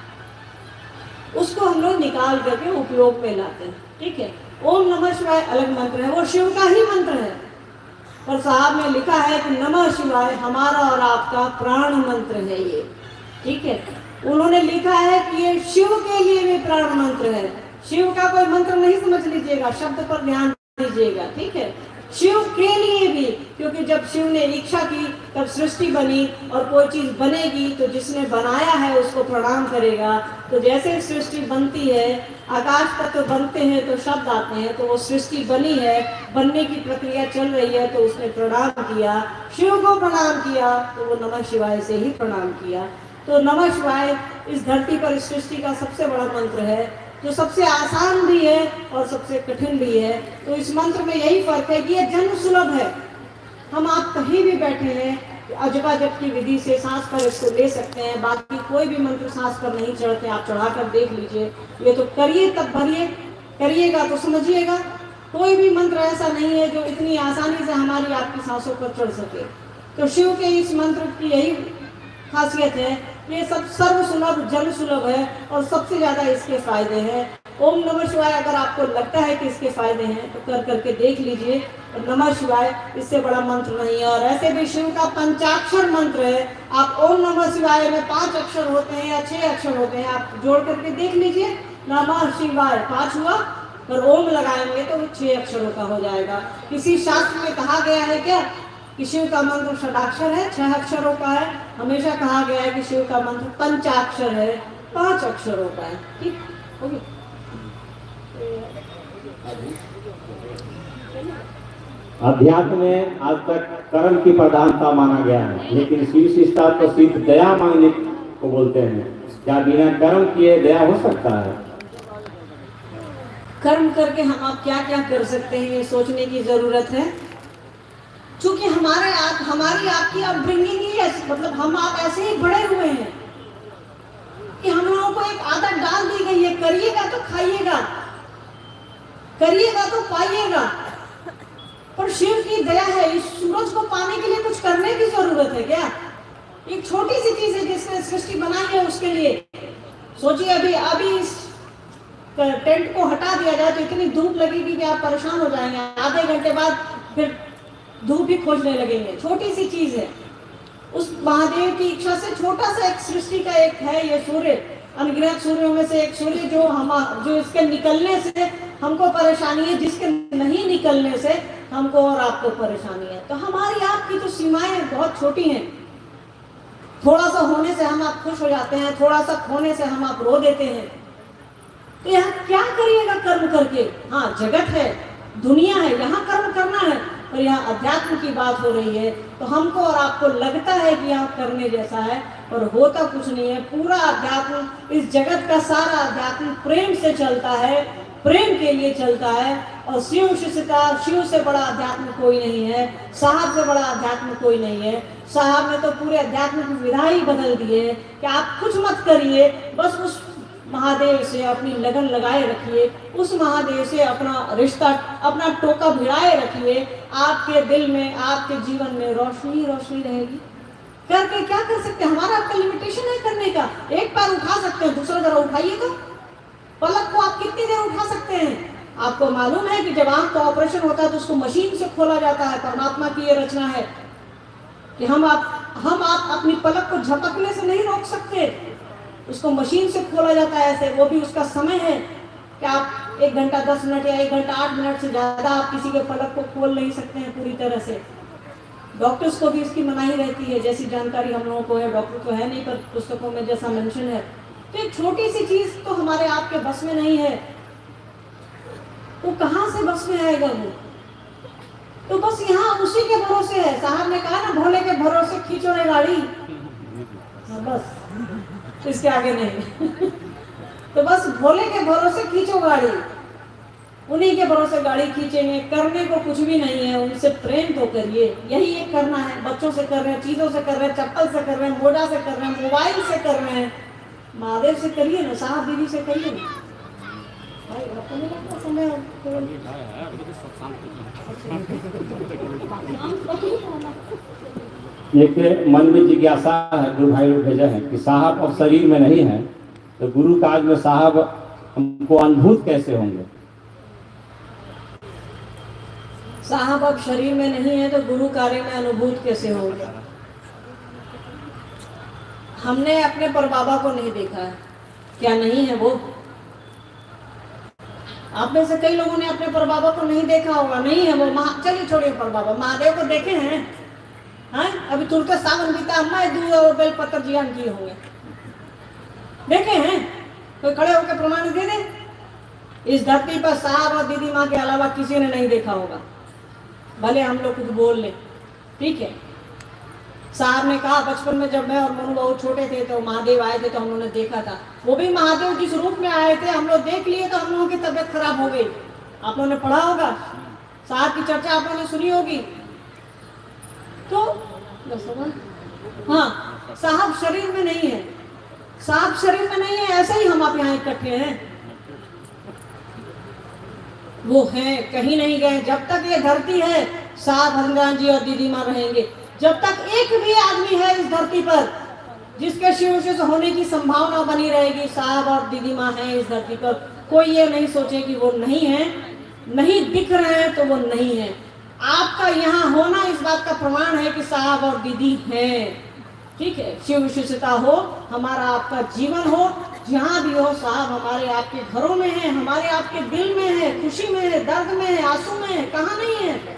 Speaker 3: उसको हम लोग निकाल करके उपयोग में लाते हैं, ठीक है। ओम नमः शिवाय अलग मंत्र है, वो शिव का ही मंत्र है, और साहब ने लिखा है कि नमः शिवाय हमारा और आपका प्राण मंत्र है ये, ठीक है। उन्होंने लिखा है कि ये शिव के लिए भी प्राण मंत्र है, शिव का कोई मंत्र नहीं समझ लीजिएगा, शब्द पर ध्यान दीजिएगा, ठीक है। शिव के लिए भी, क्योंकि जब शिव ने इच्छा की तब सृष्टि बनी, और कोई चीज बनेगी तो जिसने बनाया है उसको प्रणाम करेगा। तो जैसे सृष्टि बनती है, आकाश तत्व बनते हैं तो शब्द आते हैं, तो वो सृष्टि बनी है, बनने की प्रक्रिया चल रही है, तो उसने प्रणाम किया, शिव को प्रणाम किया, तो वो नमः शिवाय से ही प्रणाम किया। तो नमः शिवाय इस धरती पर इस सृष्टि का सबसे बड़ा मंत्र है, जो सबसे आसान भी है और सबसे कठिन भी है। तो इस मंत्र में यही फर्क है कि ये जन सुलभ है, हम आप कहीं भी बैठे हैं अजबा जप की विधि से सांस पर इसको ले सकते हैं, बाकी कोई भी मंत्र सांस पर नहीं चढ़ते, आप चढ़ा कर देख लीजिए, ये तो करिए तब भरिए, करिएगा तो समझिएगा। कोई भी मंत्र ऐसा नहीं है जो इतनी आसानी से हमारी आपकी सांसों पर चढ़ सके। तो शिव के इस मंत्र की यही खासियत है, ये सब सर्व सुलभ जल सुलभ है, और सबसे ज्यादा इसके फायदे हैं। ओम नमः शिवाय अगर आपको लगता है कि इसके फायदे हैं तो कर करके देख लीजिए, और नमः शिवाय इससे बड़ा मंत्र नहीं है। और ऐसे भी शिव का पंचाक्षर मंत्र है, आप ओम नमः शिवाय में 5 अक्षर होते हैं या 6 अक्षर होते हैं, आप जोड़ करके देख लीजिए, नमः शिवाय 5 हुआ, और ओम लगाएंगे तो वो 6 अक्षरों का हो जाएगा। किसी शास्त्र में कहा गया है क्या कि शिव का मंत्र षडाक्षर है, 6 अक्षरों का है? हमेशा कहा गया है कि शिव का मंत्र पंचाक्षर है, 5 अक्षरों का है, ठीक होगी।
Speaker 2: अध्यात्म में आज तक कर्म की प्रधानता माना गया है, लेकिन शिव शिष्टा तो सिर्फ दया मांगने को बोलते हैं। क्या बिना कर्म किए दया हो सकता है?
Speaker 3: कर्म करके हम आप क्या क्या कर सकते हैं, ये सोचने की जरूरत है। क्योंकि हमारी आपकी अपब्रिंगिंग ही ऐसी, मतलब हम आप ऐसे ही बड़े हुए हैं कि हम लोगों को एक आदत डाल दी गई है, करिएगा तो खाइएगा, करिएगा तो पाइएगा। पर शिव की दया है, इस सूरज को पाने के लिए कुछ करने की जरूरत है क्या? एक छोटी सी चीज है जिसने सृष्टि बनाई है, उसके लिए सोचिए। अभी इस टेंट को हटा दिया जाए तो इतनी धूप लगेगी कि आप परेशान हो जाएंगे, आधे घंटे बाद फिर धूप ही खोजने लगेंगे। छोटी सी चीज है, उस महादेव की इच्छा से छोटा सा एक सृष्टि का एक है ये सूर्य, अनगिनत सूर्यों में से एक सूर्य जो इसके निकलने से हमको परेशानी है, जिसके नहीं निकलने से हमको और आपको परेशानी है। तो हमारी आपकी तो सीमाएं बहुत छोटी हैं। थोड़ा सा होने से हम आप खुश हो जाते हैं, थोड़ा सा खोने से हम आप रो देते हैं। तो यहाँ क्या करिएगा कर्म करके? हाँ, जगत है, दुनिया है, यहाँ कर्म करना है, और यहाँ अध्यात्म की बात हो रही है। तो हमको और आपको लगता है कि यहाँ करने जैसा है, और होता कुछ नहीं है। पूरा अध्यात्म, इस जगत का सारा अध्यात्म प्रेम से चलता है, प्रेम के लिए चलता है। और शिव से बड़ा अध्यात्म कोई नहीं है, साहब से बड़ा अध्यात्म कोई नहीं है। साहब ने तो पूरे अध्यात्म की विधा ही बदल दी है कि आप कुछ मत करिए, बस उस महादेव से अपनी लगन लगाए रखिए, उस महादेव से अपना रिश्ता, अपना टोका भिड़ाए रखिए। आपके दिल में, आपके जीवन में रोशनी रोशनी रहेगी। करके क्या कर सकते हैं? हमारा आपका लिमिटेशन है करने का। एक पैर उठा सकते हैं, दूसरा जरा उठाइए तो। पलक को आप कितनी देर उठा सकते हैं? आपको मालूम है कि जब आंख का ऑपरेशन होता है तो उसको मशीन से खोला जाता है। परमात्मा की ये रचना है कि हम आप अपनी पलक को झपकने से नहीं रोक सकते, उसको मशीन से खोला जाता है ऐसे। वो भी उसका समय है कि आप 1 घंटा 10 मिनट या 1 घंटा 8 मिनट से ज़्यादा आप किसी के पलक को खोल नहीं सकते हैं पूरी तरह से। डॉक्टर्स को भी इसकी मनाही रहती है, जैसी जानकारी हम लोगों को है, डॉक्टर को है नहीं, पर पुस्तकों में जैसा मेंशन है। तो एक छोटी सी चीज़ तो हमारे आपके बस में नहीं है, वो कहाँ से बस में आएगा वो? तो बस यहाँ उसी के भरोसे है। साहब ने कहा ना, भोले के भरोसे खींचो रे गाड़ी, बस इसके आगे नहीं। तो बस भोले के भरोसे खींचो गाड़ी, उन्हीं के भरोसे गाड़ी खींचेंगे। करने को कुछ भी नहीं है, उनसे प्रेम तो करिए, यही एक करना है। बच्चों से कर रहे हैं, चीज़ों से कर रहे हैं, चप्पल से कर रहे हैं, मोजा से कर रहे हैं, मोबाइल से कर रहे हैं, महादेव से करिए ना, साहब दीदी से करिए ना। भाई आपको नहीं लगता समय
Speaker 2: एक मन में जिज्ञासा है, गुरु भाई लोग भेजा है कि साहब अब शरीर में नहीं है तो गुरु काज में साहब हमको अनुभूत कैसे होंगे?
Speaker 3: साहब अब शरीर में नहीं है तो गुरु कार्य में अनुभूत कैसे होगा? हमने अपने परबाबा को नहीं देखा है, क्या नहीं है वो? आप में से कई लोगों ने अपने परबाबा को नहीं देखा होगा, नहीं है वो। चलिए छोड़िए परबाबा, महादेव को देखे हैं? हाँ, अभी तुरंत सावन बीता, अम्मा दूध और बेलपत्र जियान किए होंगे, देखे हैं? कोई खड़े होकर प्रमाण दे दे। इस धरती पर साहब और दीदी माँ के अलावा किसी ने नहीं देखा होगा, भले हम लोग कुछ बोल ले, ठीक है। साहब ने कहा बचपन में जब मैं और मनु बहुत छोटे थे तो महादेव आए थे तो हम लोगों ने देखा था। वो भी महादेव जिस रूप में आए थे हम लोग देख लिए तो हम लोगों की तबीयत खराब हो गई। आप लोगों ने पढ़ा होगा, साहब की चर्चा आप लोगों ने सुनी होगी। तो हाँ, साहब शरीर में नहीं है, साहब शरीर में नहीं है, ऐसे ही हम आप यहाँ इकट्ठे हैं। वो हैं, कहीं नहीं गए। जब तक ये धरती है साहब हरिनाथ जी और दीदी माँ रहेंगे। जब तक एक भी आदमी है इस धरती पर जिसके शिव से होने की संभावना बनी रहेगी, साहब और दीदी माँ हैं इस धरती पर। कोई ये नहीं सोचे कि वो नहीं है, नहीं दिख रहे हैं तो वो नहीं है। आपका यहाँ होना इस बात का प्रमाण है कि साहब और दीदी हैं, ठीक है। शिव विशेषता हो, हमारा आपका जीवन हो, जहाँ भी हो साहब हमारे आपके घरों में है, हमारे आपके दिल में है, खुशी में है, दर्द में है, आंसू में है, कहाँ नहीं है?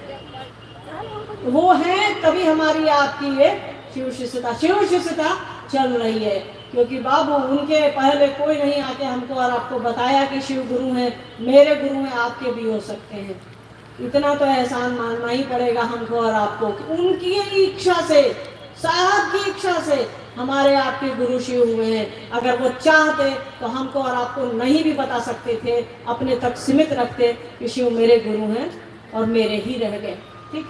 Speaker 3: वो है, तभी हमारी आपकी ये शिव शिष्यता चल रही है। क्योंकि बाबू उनके पहले कोई नहीं आके हमको और आपको बताया कि शिव गुरु हैं, मेरे गुरु हैं, आपके भी हो सकते हैं। इतना तो एहसान मानना ही पड़ेगा हमको और आपको कि उनकी इच्छा से, साहब की इच्छा से हमारे आपके गुरु शिव हुए हैं। अगर वो चाहते तो हमको और आपको नहीं भी बता सकते थे, अपने तक सीमित रखते कि शिव मेरे गुरु हैं और मेरे ही रह गए, ठीक।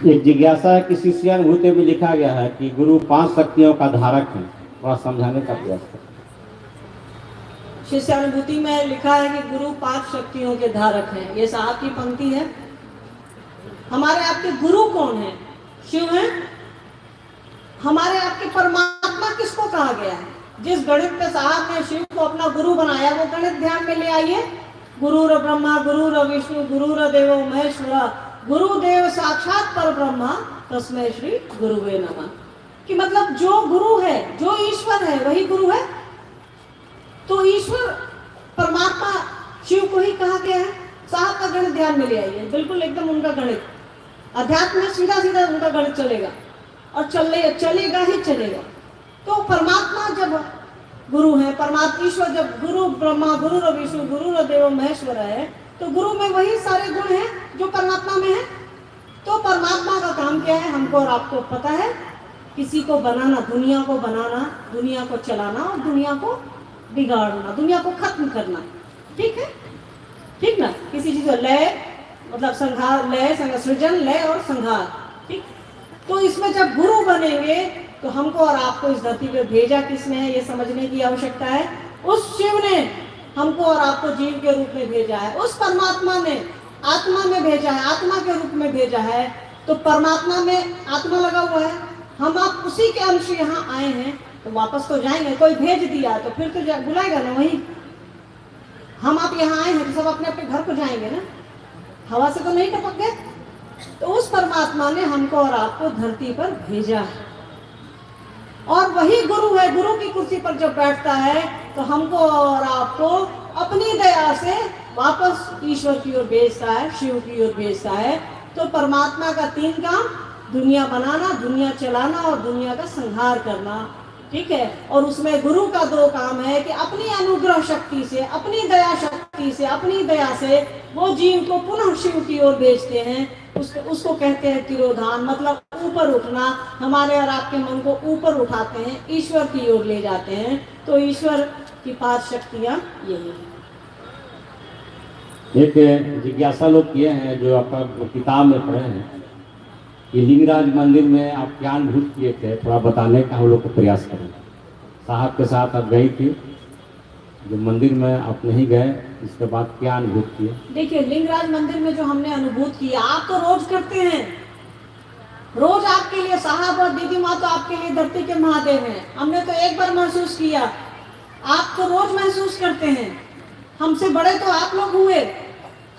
Speaker 2: एक जिज्ञासा है कि शिष्यानुभूति में लिखा गया है कि गुरु 5 शक्तियों का धारक है, थोड़ा समझाने का प्रयास करें।
Speaker 3: शिष्यानुभूति में लिखा है कि गुरु 5 शक्तियों के धारक हैं, ये साहब की पंक्ति है। हमारे आपके गुरु कौन है? शिव हैं। हमारे आपके परमात्मा किसको कहा गया है? जिस गणित में साहब ने शिव को अपना गुरु बनाया वो गणित ध्यान में ले आइए। गुरुर ब्रह्मा गुरुर विष्णु गुरुर देवो महेश्वरा गुरुदेव साक्षात पर ब्रह्मा तस्मै श्री गुरुवे नमः। कि मतलब जो गुरु है, जो ईश्वर है वही गुरु है। तो ईश्वर परमात्मा शिव को ही कहा गया है। साहब का गणित ध्यान में ले आइए, बिल्कुल एकदम उनका गणित, अध्यात्म में सीधा सीधा उनका गणित चलेगा और चलेगा ही चलेगा। तो परमात्मा जब गुरु है, परमात्मा ईश्वर जब गुरु ब्रह्मा गुरु विष्णु गुरु देव महेश्वर है, तो गुरु में वही सारे गुण हैं जो परमात्मा में है। तो परमात्मा का काम क्या है हमको और आपको पता है, किसी को बनाना, दुनिया को बनाना, दुनिया को चलाना और दुनिया को बिगाड़ना, दुनिया को खत्म करना, ठीक है, ठीक ना। किसी चीज को लय मतलब संहार, लय सृजन, लय और संहार, ठीक। तो इसमें जब गुरु बनेंगे तो हमको और आपको इस धरती पे भेजा किसने है ये समझने की आवश्यकता है। उस शिव ने हमको और आपको जीव के रूप में भेजा है, उस परमात्मा ने आत्मा में भेजा है, आत्मा के रूप में भेजा है। तो परमात्मा में आत्मा लगा हुआ है, हम आप उसी के अंश यहाँ आए हैं, तो वापस तो जाएंगे। कोई भेज दिया तो फिर तो बुलाएगा ना वही। हम आप यहाँ आए हैं तो सब अपने अपने घर को जाएंगे ना, हवा से तो नहीं टपक गए। तो उस परमात्मा ने हमको और आपको धरती पर भेजा है और वही गुरु है। गुरु की कुर्सी पर जब बैठता है तो हमको और आपको अपनी दया से वापस ईश्वर की ओर भेजता है, शिव की ओर भेजता है। तो परमात्मा का 3 काम, दुनिया बनाना, दुनिया चलाना और दुनिया का संहार करना, ठीक है। और उसमें गुरु का 2 काम है कि अपनी अनुग्रह शक्ति से, अपनी दया शक्ति से, अपनी दया से वो जीव को पुनः शिव की ओर भेजते हैं। उसको कहते हैं तिरोधान, मतलब ऊपर उठना। हमारे और आपके मन को ऊपर उठाते हैं, ईश्वर की ओर ले जाते हैं। तो ईश्वर की 5 शक्तियाँ यही है।
Speaker 2: एक जिज्ञासा लोग किए हैं जो आपका किताब में पढ़े हैं कि लिंगराज मंदिर में आप क्या अनुभूत किए थे, थोड़ा बताने का हम लोग को प्रयास करें। साहब के साथ आप गई थी, जो मंदिर में आप नहीं गए, इसके बाद क्या अनुभूत किए?
Speaker 3: देखिए, लिंगराज मंदिर में जो हमने अनुभूत किया, आप तो रोज करते हैं, रोज आपके लिए साहब और दीदी माँ तो आपके लिए धरती के महादेव हैं। हमने तो एक बार महसूस किया, आप तो रोज महसूस करते हैं। हमसे बड़े तो आप लोग हुए,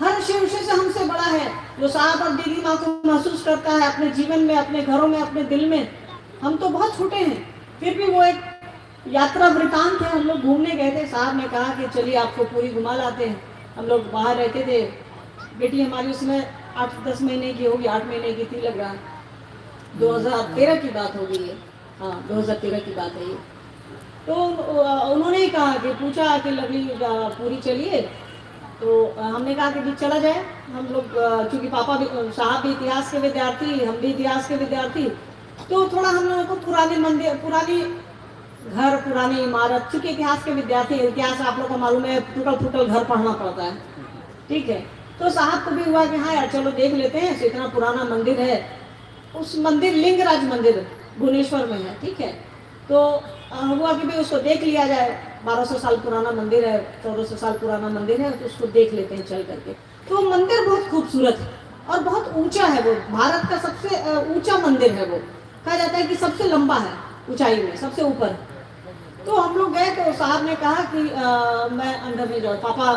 Speaker 3: हर शिव से हमसे बड़ा है जो साहब और दीदी माँ को महसूस करता है अपने जीवन में, अपने घरों में, अपने दिल में। हम तो बहुत छोटे हैं, फिर भी वो एक यात्रा वृतांत है। हम लोग घूमने गए थे, साहब ने कहा कि चलिए आपको पूरी घुमा लाते हैं। हम लोग बाहर रहते थे, बेटी हमारी उसमें 8-10 महीने की होगी, 8 महीने की थी लग रहा है। 2013 की बात हो गई है, हाँ 2013 की बात है ये। तो उन्होंने ही कहा कि पूछा कि लवली पूरी चलिए, तो हमने कहा कि चला जाए। हम लोग चूँकि पापा भी, साहब भी इतिहास के विद्यार्थी, हम भी इतिहास के विद्यार्थी, तो थोड़ा हम लोगों को पुराने मंदिर, पुरानी घर, पुरानी इमारत, चूँकि इतिहास के विद्यार्थी, इतिहास आप लोग को मालूम है टूटल फूटल घर पढ़ना पड़ता है, ठीक है। तो साहब को भी हुआ कि हाँ यार चलो देख लेते हैं, इतना पुराना मंदिर है। उस मंदिर लिंगराज मंदिर भुवनेश्वर में है, ठीक है। तो हुआ कि भाई उसको देख लिया जाए, 1200 साल पुराना मंदिर है, 1400 साल पुराना मंदिर है, तो उसको देख लेते हैं चल करके। तो मंदिर बहुत खूबसूरत है और बहुत ऊंचा है। वो भारत का सबसे ऊंचा मंदिर है। वो कहा जाता है कि सबसे लंबा है ऊंचाई में, सबसे ऊपर। तो हम लोग गए तो साहब ने कहा कि मैं अंदर नहीं जाऊँ। पापा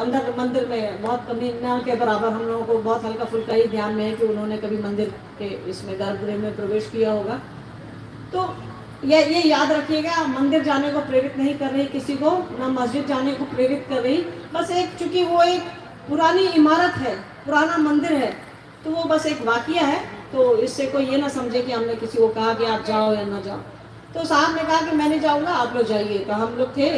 Speaker 3: अंदर मंदिर में बहुत कभी न के बराबर, हम लोगों को बहुत हल्का फुल्का ही ध्यान में है कि उन्होंने कभी मंदिर के इसमें गर्भगृह में प्रवेश किया होगा। तो ये याद रखिएगा, मंदिर जाने को प्रेरित नहीं कर रही किसी को, ना मस्जिद जाने को प्रेरित कर रही। बस एक, चूँकि वो एक पुरानी इमारत है, पुराना मंदिर है, तो वो बस एक वाकया है। तो इससे कोई ये ना समझे कि हमने किसी को कहा कि आप जाओ या ना जाओ। तो साहब ने कहा कि मैं नहीं जाऊँगा, आप लोग जाइए। तो हम लोग थे,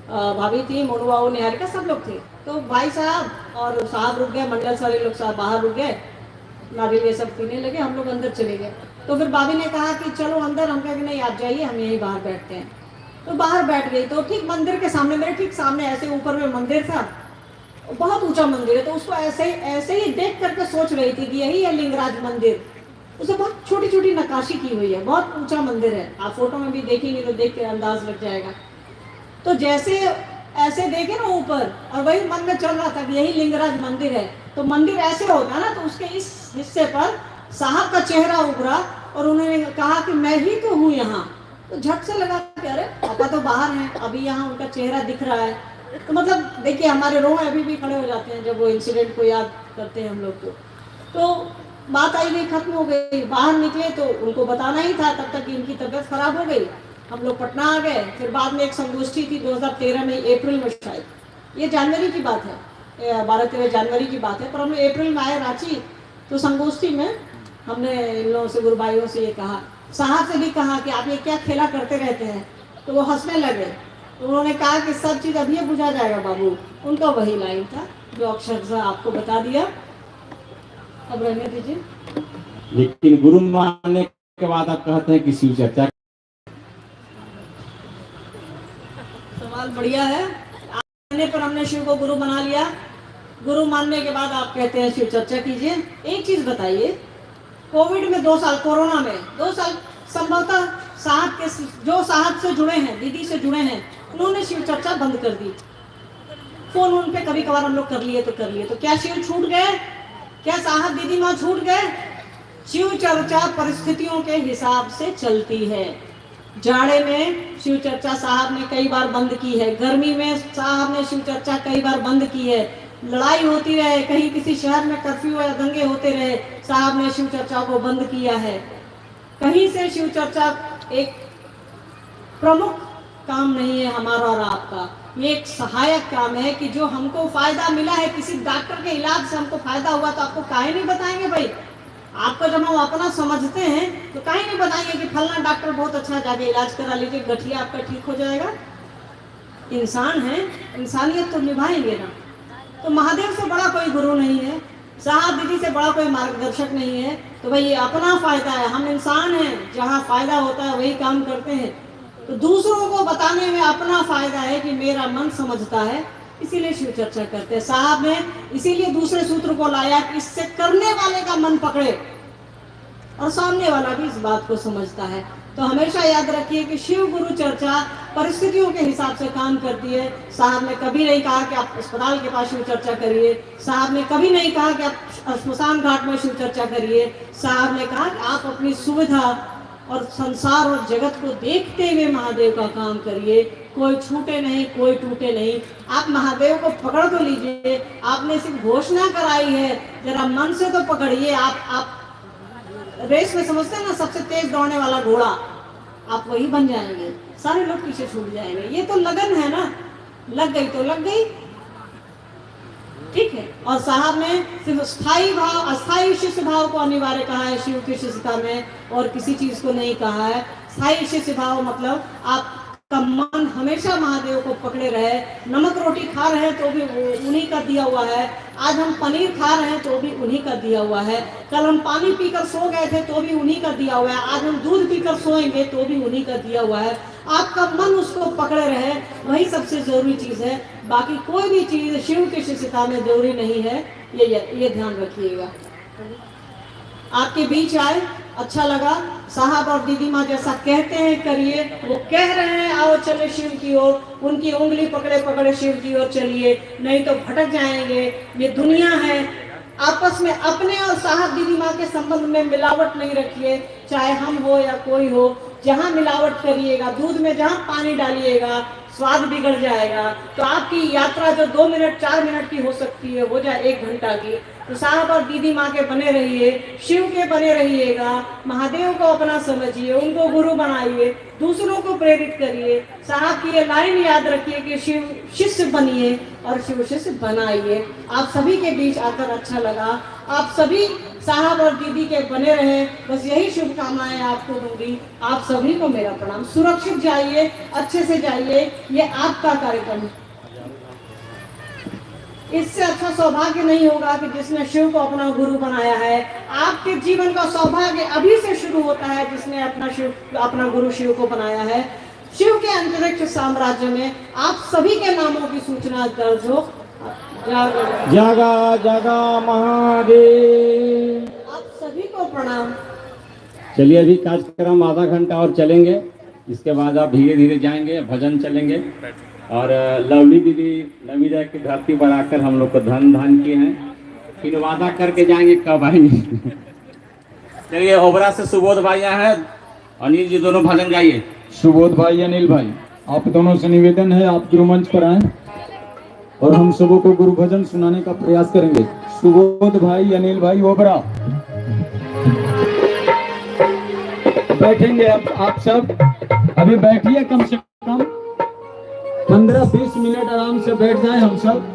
Speaker 3: भाभी थी, मोनुआ, निहारिका, सब लोग थे। तो भाई साहब और साहब रुक गए, मंडल सारे लोग साहब बाहर रुक गए, नारियल ये सब पीने लगे, हम लोग अंदर चले गए। तो फिर भाभी ने कहा कि चलो अंदर, हम कहा कि नहीं आप जाइए, हम यहीं बाहर बैठते हैं। तो बाहर बैठ गई। तो ठीक मंदिर के सामने, मेरे ठीक सामने ऐसे ऊपर में मंदिर था, बहुत ऊंचा मंदिर है। तो उसको ऐसे ही देख करके सोच रही थी कि यही है लिंगराज मंदिर। उसे बहुत छोटी छोटी नक्काशी की हुई है, बहुत ऊंचा मंदिर है। आप फोटो में भी देखेंगे तो देख के अंदाज लग जाएगा। तो जैसे ऐसे देखे ना ऊपर, और वही मन में चल रहा था कि यही लिंगराज मंदिर है। तो मंदिर ऐसे होता है ना, तो उसके इस हिस्से पर साहब का चेहरा उभरा और उन्होंने कहा कि मैं ही तो हूँ यहाँ। तो झट से लगा कि अरे पापा तो बाहर हैं, अभी यहाँ उनका चेहरा दिख रहा है। तो मतलब देखिए, हमारे रोए अभी भी खड़े हो जाते हैं जब वो इंसिडेंट को याद करते हैं हम लोग को। तो बात आई गई, खत्म हो गई। बाहर निकले तो उनको बताना ही था, तब तक इनकी तबीयत खराब हो गई। हम लोग पटना आ गए। फिर बाद में एक संगोष्ठी थी 2013 में, अप्रैल में शायद, ये जनवरी की बात है, 12-13 जनवरी की बात है, पर हम लोग अप्रैल में आए रांची। तो संगोष्ठी में हमने इन लोगों से, गुरु भाइयों से ये कहा, साहब से भी कहा कि आप ये क्या खेला करते रहते हैं। तो वो हंसने लगे। तो उन्होंने कहा कि सब चीज़ अभी बुझा जाएगा बाबू। उनका वही लाइन था जो अक्षरशः आपको बता दिया। अब रहने दीजिए।
Speaker 2: लेकिन गुरु मानने के बाद आप कहते हैं कि शिव चर्चा।
Speaker 3: सवाल बढ़िया है। आने पर हमने शिव को गुरु बना लिया, गुरु मानने के बाद आप कहते हैं शिव चर्चा कीजिए। एक चीज बताइए, कोविड में 2 साल, कोरोना में 2 साल संभवतः साहब के, जो साहब से जुड़े हैं, दीदी से जुड़े हैं, उन्होंने शिव चर्चा बंद कर दी। फोन उन पे कभी कभार हम लोग कर लिए तो कर लिए। तो क्या शिव छूट गए? क्या साहब दीदी माँ छूट गए? शिव चर्चा परिस्थितियों के हिसाब से चलती है। जाड़े में शिव चर्चा साहब ने कई बार बंद की है, गर्मी में साहब ने शिव चर्चा कई बार बंद की है, लड़ाई होती रहे, कहीं किसी शहर में कर्फ्यू या दंगे होते रहे, साहब ने शिव चर्चा को बंद किया है। कहीं से शिव चर्चा एक प्रमुख काम नहीं है हमारा और आपका, ये एक सहायक काम है कि जो हमको फायदा मिला है, किसी डॉक्टर के इलाज से हमको फायदा हुआ तो आपको काहे नहीं बताएंगे भाई। आपको जब हम अपना समझते हैं तो काहे नहीं बताएंगे कि फलना डॉक्टर बहुत अच्छा, जाके इलाज करा लीजिए, गठिया आपका ठीक हो जाएगा। इंसान है, इंसानियत तो निभाएंगे ना। तो महादेव से बड़ा कोई गुरु नहीं है, साहब दीदी से बड़ा कोई मार्गदर्शक नहीं है। तो भाई ये अपना फायदा है, हम इंसान हैं, जहाँ फायदा होता है वही काम करते हैं। तो दूसरों को बताने में अपना फायदा है कि मेरा मन समझता है, इसीलिए शिव चर्चा करते हैं। साहब ने इसीलिए दूसरे सूत्र को लाया कि इससे करने वाले का मन पकड़े और सामने वाला भी इस बात को समझता है। तो हमेशा याद रखिए कि शिव गुरु चर्चा परिस्थितियों के हिसाब से काम करती है। साहब ने कभी नहीं कहा कि आप अस्पताल के पास शिव चर्चा करिए, साहब ने कभी नहीं कहा कि आप श्मशान घाट में शिव चर्चा करिए। साहब ने कहा कि आप अपनी सुविधा और संसार और जगत को देखते हुए महादेव का काम करिए, कोई छूटे नहीं, कोई टूटे नहीं। आप महादेव को पकड़ तो लीजिए, आपने सिर्फ घोषणा कराई है, जरा मन से तो पकड़िए। आप रेस में समझते हैं ना, सबसे तेज दौड़ने वाला घोड़ा, आप वही बन जाएंगे, सारे लोग पीछे छूट जाएंगे। ये तो लगन है ना, लग गई तो लग गई, ठीक है। और साहब ने सिर्फ स्थायी भाव, अस्थायी शिष्य भाव को अनिवार्य कहा है शिव की शिष्यता में, और किसी चीज को नहीं कहा है। स्थायी शिष्य भाव मतलब आपका मन हमेशा महादेव को पकड़े रहे। नमक रोटी खा रहे हैं तो भी उन्हीं का दिया हुआ है, आज हम पनीर खा रहे हैं तो भी उन्हीं का दिया हुआ है, कल हम पानी पीकर सो गए थे तो भी उन्हीं का दिया हुआ है, आज हम दूध पीकर सोएंगे तो भी उन्हीं का दिया हुआ है। आपका मन उसको पकड़े रहे, वही सबसे जरूरी चीज है। बाकी कोई भी चीज शिव की शिष्यता में जरूरी नहीं है, ये ध्यान रखिएगा। आपके बीच आए, अच्छा लगा। साहब और दीदी माँ जैसा कहते हैं करिए, वो कह रहे हैं आओ चले शिव की ओर, उनकी उंगली पकड़े पकड़े शिव की ओर चलिए, नहीं तो भटक जाएंगे। ये दुनिया है, आपस में अपने और साहब दीदी माँ के संबंध में मिलावट नहीं रखिए, चाहे हम हो या कोई हो। जहाँ मिलावट करिएगा, दूध में जहाँ पानी डालिएगा, स्वाद बिगड़ जाएगा। तो आपकी यात्रा जो 2 मिनट 4 मिनट की हो सकती है, हो जाए 1 घंटा की। तो साहब और दीदी माँ के बने रहिए, शिव के बने रहिएगा, महादेव को अपना समझिए, उनको गुरु बनाइए, दूसरों को प्रेरित करिए। साहब की ये लाइन याद रखिए कि शिव शिष्य बनिए और शिव शिष्य बनाइए। आप सभी के बीच आकर अच्छा लगा। आप सभी साहब और दीदी के बने रहे, बस यही शुभकामनाएं आपको दूंगी। आप सभी को मेरा प्रणाम। सुरक्षित जाइए, अच्छे से जाइए, ये आपका कार्यक्रम है। इससे अच्छा सौभाग्य नहीं होगा कि जिसने शिव को अपना गुरु बनाया है। आपके जीवन का सौभाग्य अभी से शुरू होता है, जिसने अपना गुरु शिव को बनाया है। शिव के अंतरिक्ष साम्राज्य में आप सभी के नामों की सूचना दर्ज हो।
Speaker 2: जागा जागा महादेव।
Speaker 3: आप सभी को प्रणाम।
Speaker 2: चलिए, अभी कार्यक्रम आधा घंटा और चलेंगे, इसके बाद आप धीरे धीरे जाएंगे, भजन चलेंगे। और लवली दीदी नवीदा की धरती पर आकर हम लोग को धन धान किए हैं, फिर वादा करके जाएंगे कब आएंगे। चलिए, ओबरा से सुबोध भाई हैं, अनिल जी दोनों भजन गाइए।
Speaker 1: सुबोध भाई, अनिल भाई, आप दोनों से निवेदन है आप गुरु मंच पर आए और हम सबों को गुरु भजन सुनाने का प्रयास करेंगे। सुबोध भाई, अनिल भाई, ओबरा बैठेंगे। अब आप सब अभी बैठिए, कम से कम 15-20 मिनट आराम से बैठ जाए हम सब।